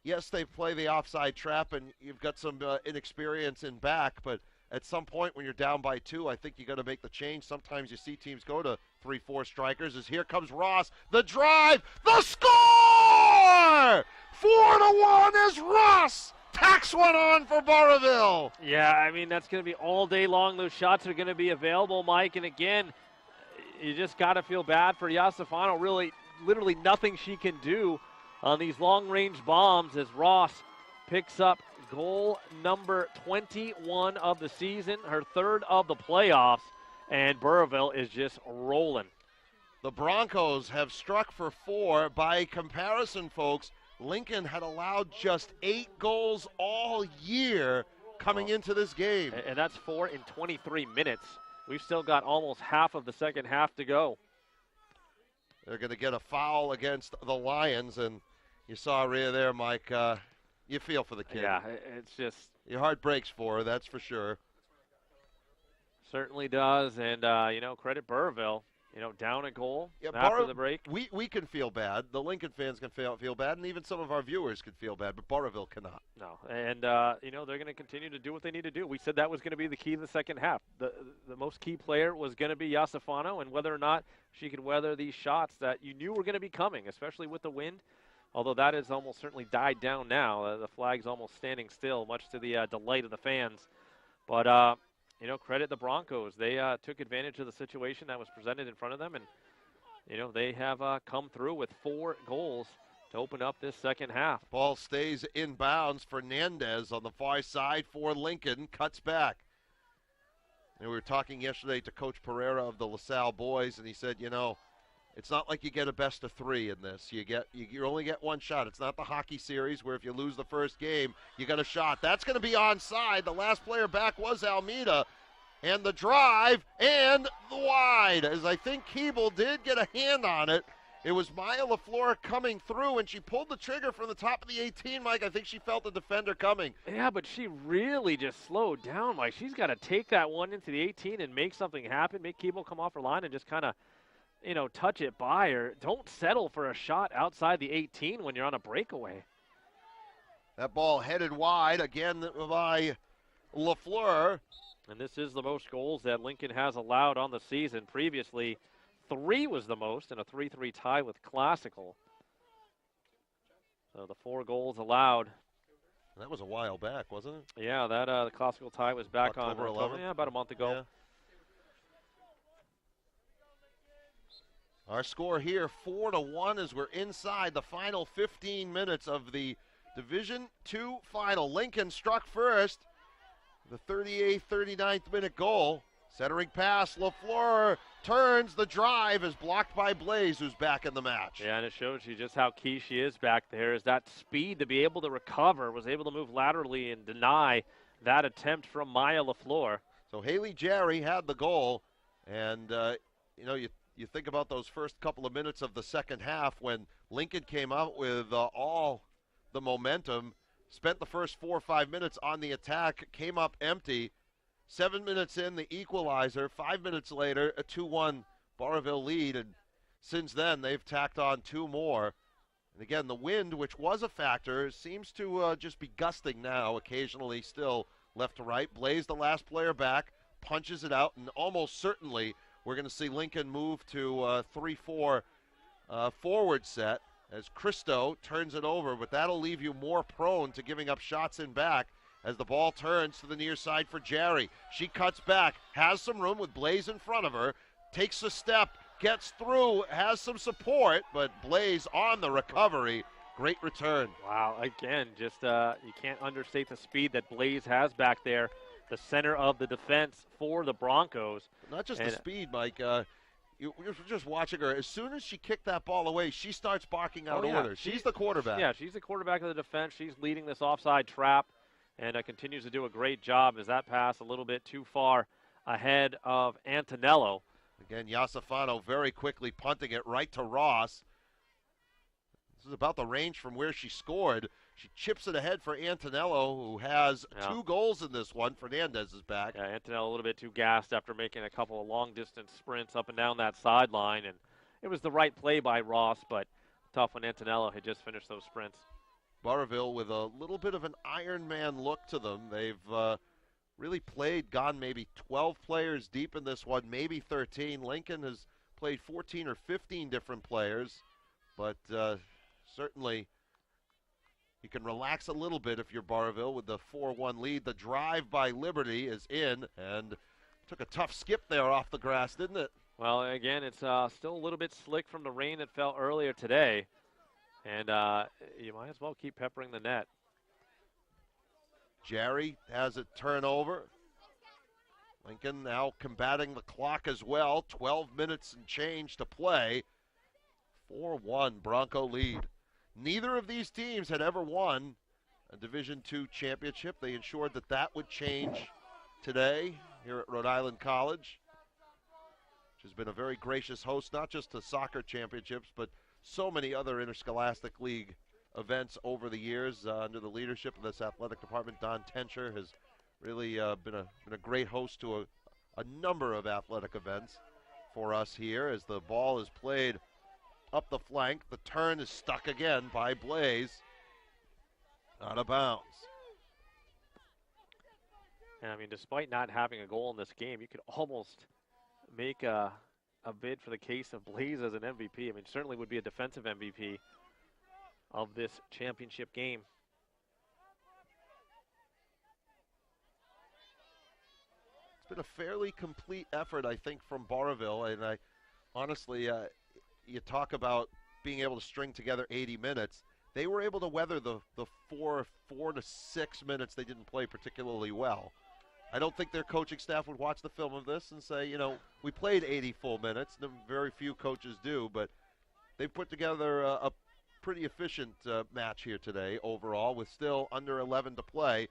Yes, they play the offside trap, and you've got some inexperience in back, but at some point when you're down by 2, I think you got to make the change. Sometimes you see teams go to 3-4 strikers. As here comes Ross, the drive, the score! 4-1 as Ross tacks one on for Burrillville. Yeah, I mean, that's going to be all day long. Those shots are going to be available, Mike. And again, you just got to feel bad for Iosifano. Really, literally nothing she can do on these long-range bombs as Ross picks up goal number 21 of the season, her third of the playoffs, and Burrillville is just rolling. The Broncos have struck for 4. By comparison, folks, Lincoln had allowed just 8 goals all year coming into this game. And that's 4 in 23 minutes. We've still got almost half of the second half to go. They're going to get a foul against the Lions, and you saw Rhea there, Mike. You feel for the kid. Yeah, it's just... Your heart breaks for her, that's for sure. Certainly does, and, credit Burrillville. Down a goal after the break. We can feel bad. The Lincoln fans can feel bad, and even some of our viewers can feel bad, but Burrillville cannot. No, and, they're going to continue to do what they need to do. We said that was going to be the key in the second half. The most key player was going to be Iosifano, and whether or not she could weather these shots that you knew were going to be coming, especially with the wind, although that has almost certainly died down now. The flag's almost standing still, much to the delight of the fans. But, credit the Broncos. They took advantage of the situation that was presented in front of them, and, they have come through with 4 goals to open up this second half. Ball stays in bounds. Fernandez on the far side for Lincoln, cuts back. And we were talking yesterday to Coach Pereira of the LaSalle boys, and he said, it's not like you get a best of 3 in this. You only get 1 shot. It's not the hockey series where if you lose the first game, you got a shot. That's going to be onside. The last player back was Almeida. And the drive and the wide, as I think Keeble did get a hand on it. It was Maya LaFleur coming through, and she pulled the trigger from the top of the 18, Mike. I think she felt the defender coming. Yeah, but she really just slowed down, Mike. She's got to take that one into the 18 and make something happen, make Keeble come off her line and just kind of, touch it by her. Don't settle for a shot outside the 18 when you're on a breakaway. That ball headed wide again by LaFleur. And this is the most goals that Lincoln has allowed on the season. Previously, 3 was the most in a 3-3 tie with Classical. So the 4 goals allowed. That was a while back, wasn't it? Yeah, that the Classical tie was back October on 11th? Yeah, about a month ago. Yeah. Our score here, 4-1, as we're inside the final 15 minutes of the Division II final. Lincoln struck first. The 38th, 39th minute goal. Centering pass, LaFleur turns. The drive is blocked by Blaze, who's back in the match. Yeah, and it shows you just how key she is back there, is that speed to be able to recover, was able to move laterally and deny that attempt from Maya LaFleur. So Haley Jerry had the goal, and, you think about those first couple of minutes of the second half when Lincoln came out with all the momentum, spent the first 4 or 5 minutes on the attack, came up empty. 7 minutes in, the equalizer. 5 minutes later, a 2-1 Burrillville lead. And since then, they've tacked on 2 more. And again, the wind, which was a factor, seems to just be gusting now, occasionally still left to right. Blaze, the last player back, punches it out, and almost certainly we're going to see Lincoln move to 3-4 forward set as Cristo turns it over, but that'll leave you more prone to giving up shots in back as the ball turns to the near side for Jerry. She cuts back, has some room with Blaze in front of her, takes a step, gets through, has some support, but Blaze on the recovery. Great return. Wow, again, just you can't understate the speed that Blaze has back there, the center of the defense for the Broncos. Not just the speed, Mike. You're just watching her. As soon as she kicked that ball away, she starts barking out orders. She's the quarterback. Yeah, she's the quarterback of the defense. She's leading this offside trap and continues to do a great job as that pass a little bit too far ahead of Antonello. Again, Iosifano very quickly punting it right to Ross. This is about the range from where she scored. She chips it ahead for Antonello, who has 2 goals in this one. Fernandez is back. Yeah, Antonello a little bit too gassed after making a couple of long-distance sprints up and down that sideline. And it was the right play by Ross, but tough when Antonello had just finished those sprints. Burrillville with a little bit of an Iron Man look to them. They've really gone maybe 12 players deep in this one, maybe 13. Lincoln has played 14 or 15 different players, but certainly you can relax a little bit if you're Burrillville with the 4-1 lead. The drive by Liberty is in, and took a tough skip there off the grass, didn't it? Well, again, it's still a little bit slick from the rain that fell earlier today, and you might as well keep peppering the net. Jerry has it turnover. Lincoln now combating the clock as well. 12 minutes and change to play. 4-1 Bronco lead. Neither of these teams had ever won a Division II championship. They ensured that that would change today here at Rhode Island College, which has been a very gracious host, not just to soccer championships, but so many other interscholastic league events over the years under the leadership of this athletic department. Don Tencher has really been a great host to a number of athletic events for us here as the ball is played up the flank. The turn is stuck again by Blaze. Out of bounds. And I mean, despite not having a goal in this game, you could almost make a bid for the case of Blaze as an MVP. I mean, certainly would be a defensive MVP of this championship game. It's been a fairly complete effort, I think, from Burrillville, and I honestly, you talk about being able to string together 80 minutes. They were able to weather the 4 to 6 minutes they didn't play particularly well. I don't think their coaching staff would watch the film of this and say, you know, we played 80 full minutes. Very few coaches do, but they put together a pretty efficient match here today overall with still under 11 to play.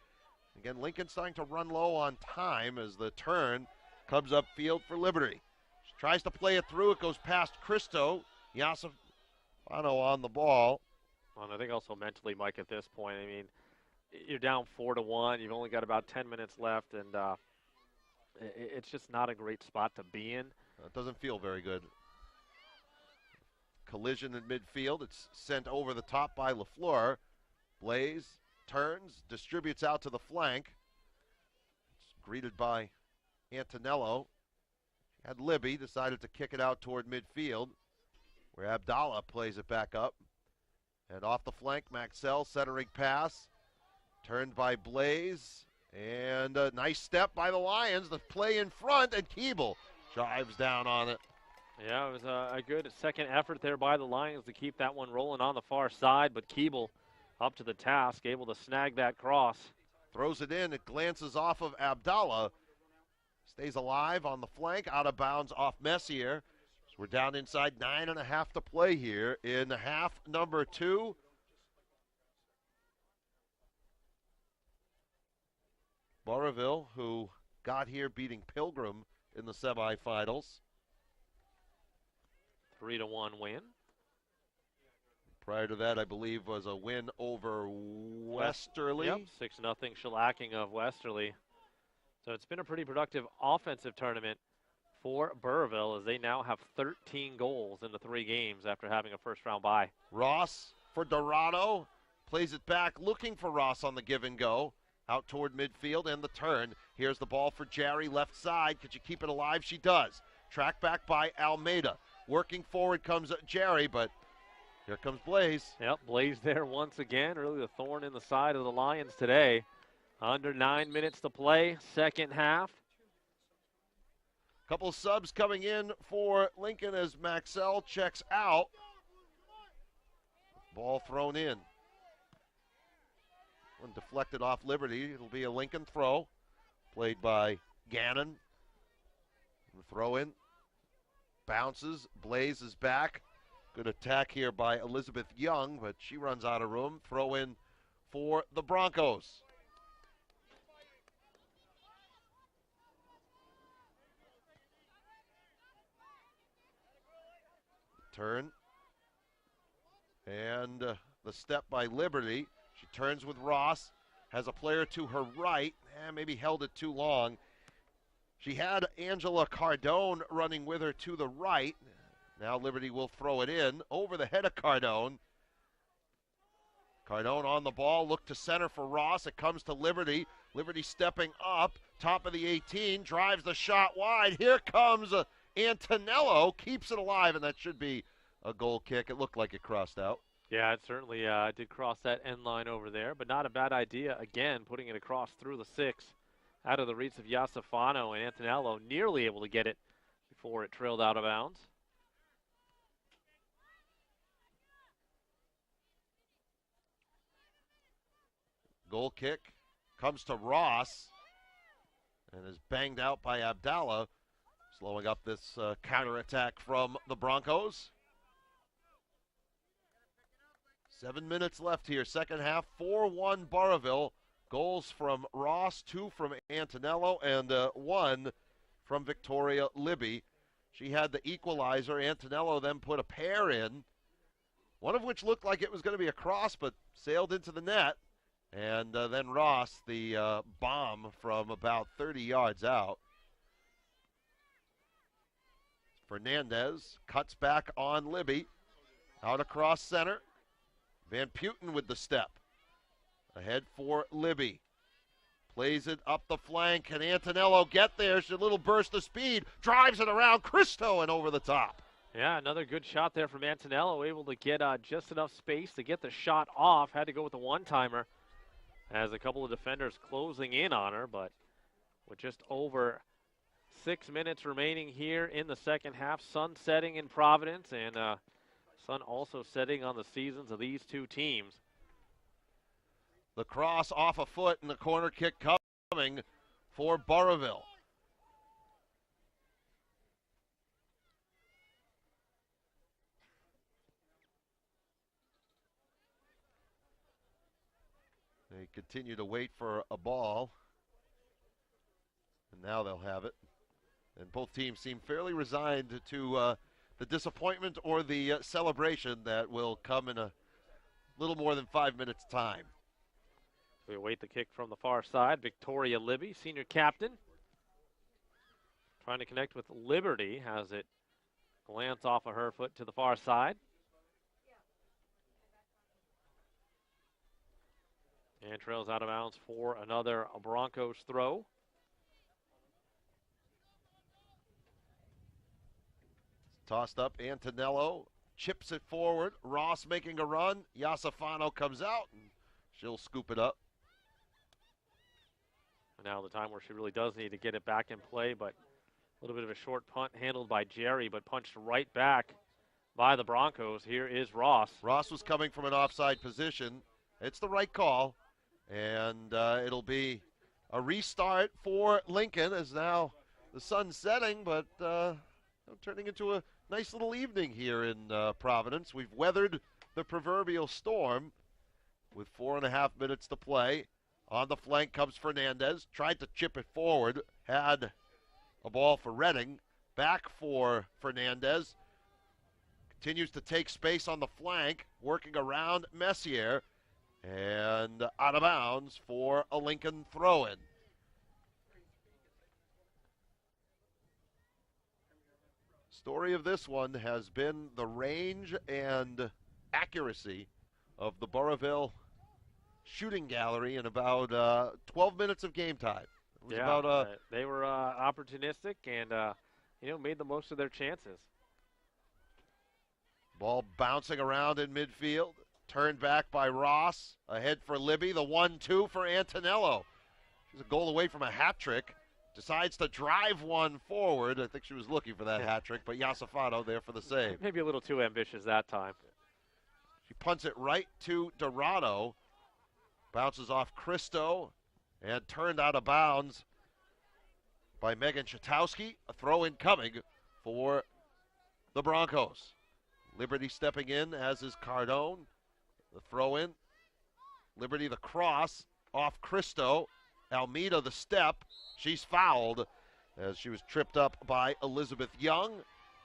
Again, Lincoln starting to run low on time as the turn comes upfield for Liberty. She tries to play it through. It goes past Cristo. Iosifano on the ball. Well, and I think also mentally, Mike, at this point, I mean, you're down 4-1. You've only got about 10 minutes left, and it's just not a great spot to be in. It doesn't feel very good. Collision in midfield. It's sent over the top by LaFleur. Blaze turns, distributes out to the flank. It's greeted by Antonello. Had Libby, decided to kick it out toward midfield, where Abdallah plays it back up. And off the flank, Maxell centering pass. Turned by Blaze. And a nice step by the Lions. The play in front, and Keeble drives down on it. Yeah, it was a good second effort there by the Lions to keep that one rolling on the far side, but Keeble up to the task, able to snag that cross. Throws it in. It glances off of Abdallah. Stays alive on the flank, out of bounds off Messier. So we're down inside 9.5 to play here in half number 2. Burrillville, who got here beating Pilgrim in the semifinals. 3-1 win. Prior to that, I believe, was a win over Westerly. Yep, 6-0 shellacking of Westerly. So it's been a pretty productive offensive tournament for Burrillville as they now have 13 goals in the 3 games after having a first-round bye. Ross for Dorado. Plays it back, looking for Ross on the give and go. Out toward midfield and the turn. Here's the ball for Jerry, left side. Could you keep it alive? She does. Track back by Almeida. Working forward comes Jerry, but here comes Blaze. Yep, Blaze there once again. Really the thorn in the side of the Lions today. Under 9 minutes to play, second half. Couple subs coming in for Lincoln as Maxell checks out. Ball thrown in. One deflected off Liberty. It'll be a Lincoln throw. Played by Gannon. The throw in. Bounces. Blaze is back. Good attack here by Elizabeth Young, but she runs out of room. Throw in for the Broncos. Turn. And the step by Liberty. She turns with Ross. Has a player to her right. Maybe held it too long. She had Angela Cardone running with her to the right. Now Liberty will throw it in over the head of Cardone. Cardone on the ball. Look to center for Ross. It comes to Liberty. Liberty stepping up. Top of the 18. Drives the shot wide. Here comes Antonello. Keeps it alive, and that should be a goal kick. It looked like it crossed out. Yeah, it certainly did cross that end line over there, but not a bad idea. Again, putting it across through the 6 out of the reach of Iasafano, and Antonello nearly able to get it before it trailed out of bounds. Goal kick comes to Ross and is banged out by Abdallah, slowing up this counterattack from the Broncos. 7 minutes left here, second half, 4-1 Burrillville. Goals from Ross, 2 from Antonello, and 1 from Victoria Libby. She had the equalizer. Antonello then put a pair in, one of which looked like it was going to be a cross, but sailed into the net. And then Ross, the bomb from about 30 yards out. Fernandez cuts back on Libby. Out across center. Van Putten with the step. Ahead for Libby. Plays it up the flank. Can Antonello get there? She's a little burst of speed. Drives it around Cristo and over the top. Yeah, another good shot there from Antonello. Able to get just enough space to get the shot off. Had to go with the one-timer as a couple of defenders closing in on her. But with just over 6 minutes remaining here in the second half, sun setting in Providence and sun also setting on the seasons of these two teams. The cross off a foot and the corner kick coming for Burrillville. They continue to wait for a ball. And now they'll have it. And both teams seem fairly resigned to the disappointment or the celebration that will come in a little more than 5 minutes' time. We await the kick from the far side. Victoria Libby, senior captain. Trying to connect with Liberty. Has it glance off of her foot to the far side. And trails out of bounds for another Broncos throw. Tossed up, Antonello chips it forward. Ross making a run. Iasafano comes out, and she'll scoop it up. And now the time where she really does need to get it back in play, but a little bit of a short punt handled by Jerry, but punched right back by the Broncos. Here is Ross. Ross was coming from an offside position. It's the right call, and it'll be a restart for Lincoln as now the sun's setting, but turning into a nice little evening here in Providence. We've weathered the proverbial storm with 4.5 minutes to play. On the flank comes Fernandez. Tried to chip it forward. Had a ball for Redding. Back for Fernandez. Continues to take space on the flank. Working around Messier. And out of bounds for a Lincoln throw-in. Story of this one has been the range and accuracy of the Burrillville shooting gallery in about 12 minutes of game time. It was about, they were opportunistic and made the most of their chances. Ball bouncing around in midfield. Turned back by Ross. Ahead for Libby. The 1-2 for Antonello. She's a goal away from a hat trick. Decides to drive one forward. I think she was looking for that hat trick, but Iosifano there for the save. Maybe a little too ambitious that time. She punts it right to Dorado. Bounces off Christo and turned out of bounds by Megan Chatowski. A throw in coming for the Broncos. Liberty stepping in, as is Cardone. The throw in. Liberty the cross off Christo. Almeida the step. She's fouled as she was tripped up by Elizabeth Young.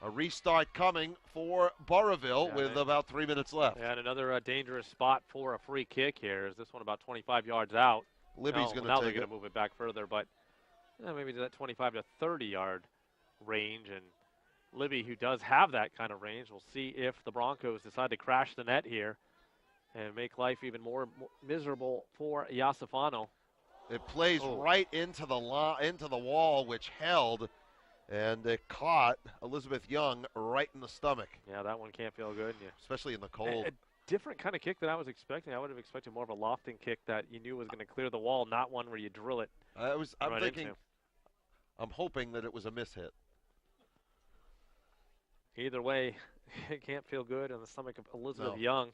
A restart coming for Burrillville with about 3 minutes left. And another dangerous spot for a free kick here. Is this one about 25 yards out? Libby's going to now take they're going to move it back further, but maybe to that 25 to 30 yard range. And Libby, who does have that kind of range, we'll see if the Broncos decide to crash the net here and make life even more miserable for Iosifano. It plays right into the wall, which held, and it caught Elizabeth Young right in the stomach. Yeah, that one can't feel good. Especially in the cold. A different kind of kick than I was expecting. I would have expected more of a lofting kick that you knew was going to clear the wall, not one where you drill it. I'm hoping that it was a mishit. Either way, it can't feel good in the stomach of Elizabeth Young,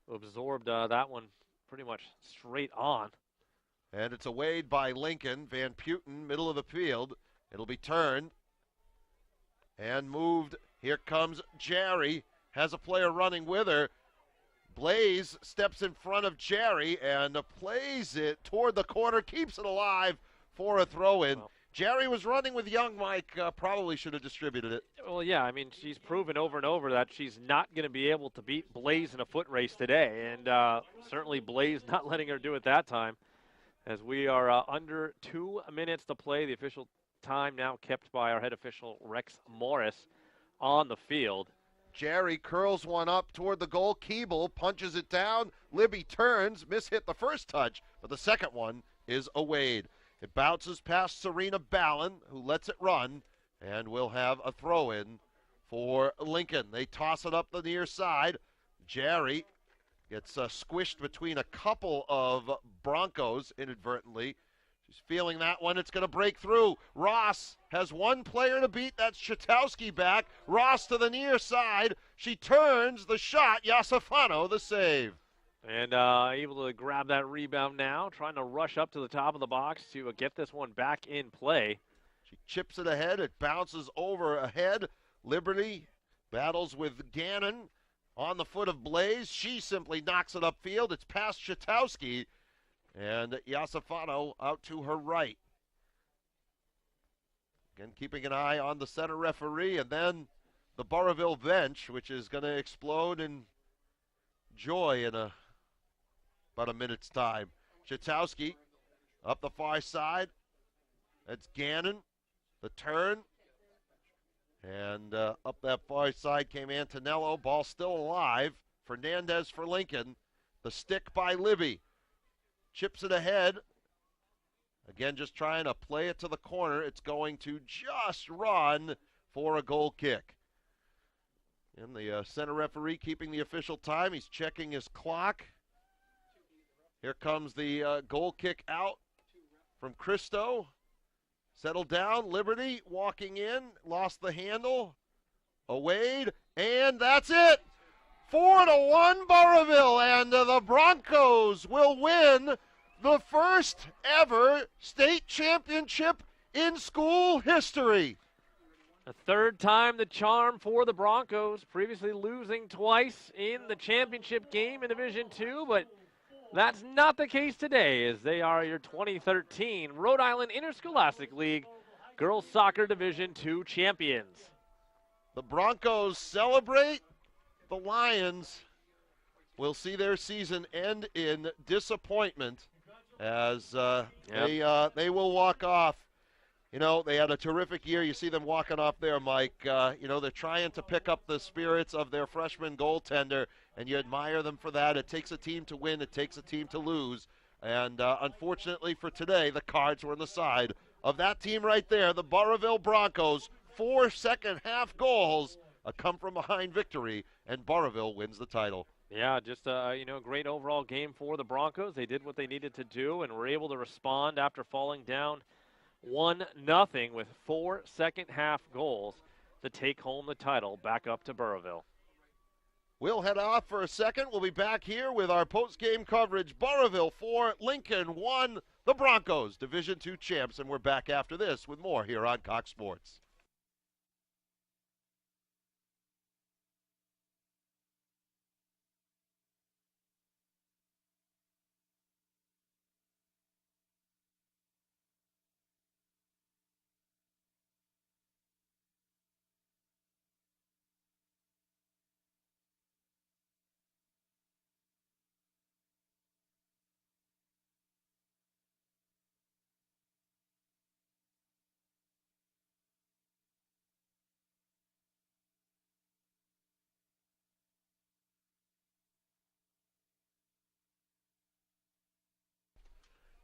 who absorbed that one pretty much straight on. And it's awayed by Lincoln. Van Putten, middle of the field. It'll be turned and moved. Here comes Jerry. Has a player running with her. Blaze steps in front of Jerry and plays it toward the corner. Keeps it alive for a throw-in. Well, Jerry was running with Young. Mike probably should have distributed it. Well, yeah, I mean, she's proven over and over that she's not going to be able to beat Blaze in a foot race today. And certainly Blaze not letting her do it that time. As we are under 2 minutes to play, the official time now kept by our head official, Rex Morris, on the field. Jerry curls one up toward the goal. Keeble punches it down. Libby turns, mishit the first touch, but the second one is awayed. It bounces past Serena Ballin, who lets it run, and will have a throw-in for Lincoln. They toss it up the near side. Jerry gets squished between a couple of Broncos inadvertently. She's feeling that one. It's going to break through. Ross has one player to beat. That's Chatowski back. Ross to the near side. She turns the shot. Iosifano the save. And able to grab that rebound now. Trying to rush up to the top of the box to get this one back in play. She chips it ahead. It bounces over ahead. Liberty battles with Gannon. On the foot of Blaze, she simply knocks it upfield. It's past Chatowski, and Iosifano out to her right. Again, keeping an eye on the center referee, and then the Burrillville bench, which is going to explode in joy in about a minute's time. Chatowski up the far side. That's Gannon. The turn. And up that far side came Antonello. Ball still alive. Fernandez for Lincoln. The stick by Libby. Chips it ahead. Again, just trying to play it to the corner. It's going to just run for a goal kick. And the center referee keeping the official time. He's checking his clock. Here comes the goal kick out from Christo. Settled down, Liberty walking in, lost the handle, Awade, and that's it. 4-1 Burrillville, and the Broncos will win the first ever state championship in school history. A third time the charm for the Broncos, previously losing twice in the championship game in Division II, but that's not the case today, as they are your 2013 Rhode Island Interscholastic League Girls Soccer Division II champions. The Broncos celebrate. The Lions will see their season end in disappointment as they will walk off You know, they had a terrific year. You see them walking off there, Mike. You know, they're trying to pick up the spirits of their freshman goaltender, and you admire them for that. It takes a team to win. It takes a team to lose. And unfortunately for today, the Cards were on the side of that team right there, the Burrillville Broncos. 4 second-half goals, a come-from-behind victory, and Burrillville wins the title. Yeah, just you know, a great overall game for the Broncos. They did what they needed to do and were able to respond after falling down 1-0 with 4 second-half goals to take home the title back up to Burrillville. We'll head off for a second. We'll be back here with our post-game coverage. Burrillville 4, Lincoln 1, the Broncos, Division II champs, and we're back after this with more here on Cox Sports.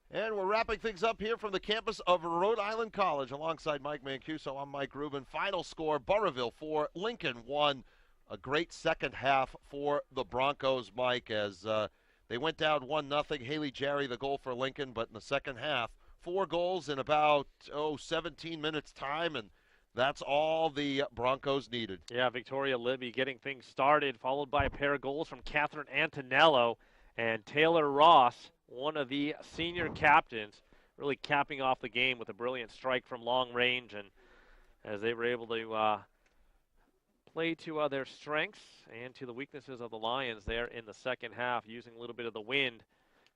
And we're wrapping things up here from the campus of Rhode Island College. Alongside Mike Mancuso, I'm Mike Rubin. Final score, Burrillville 4, Lincoln 1. A great second half for the Broncos, Mike, as they went down 1-0. Haley Jerry, the goal for Lincoln, but in the second half, 4 goals in about, 17 minutes time, and that's all the Broncos needed. Yeah, Victoria Libby getting things started, followed by a pair of goals from Catherine Antonello and Taylor Ross, one of the senior captains, really capping off the game with a brilliant strike from long range, and as they were able to play to their strengths and to the weaknesses of the Lions there in the second half, using a little bit of the wind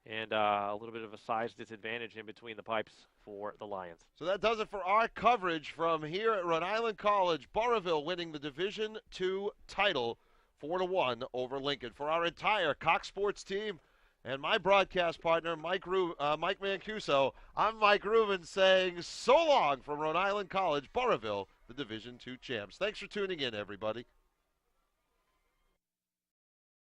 and a little bit of a size disadvantage in between the pipes for the Lions. So that does it for our coverage from here at Rhode Island College. Burrillville winning the Division II title 4-1 over Lincoln. For our entire Cox Sports team and my broadcast partner, Mike Mancuso, I'm Mike Rubin saying so long from Rhode Island College, Burrillville, the Division II champs. Thanks for tuning in, everybody.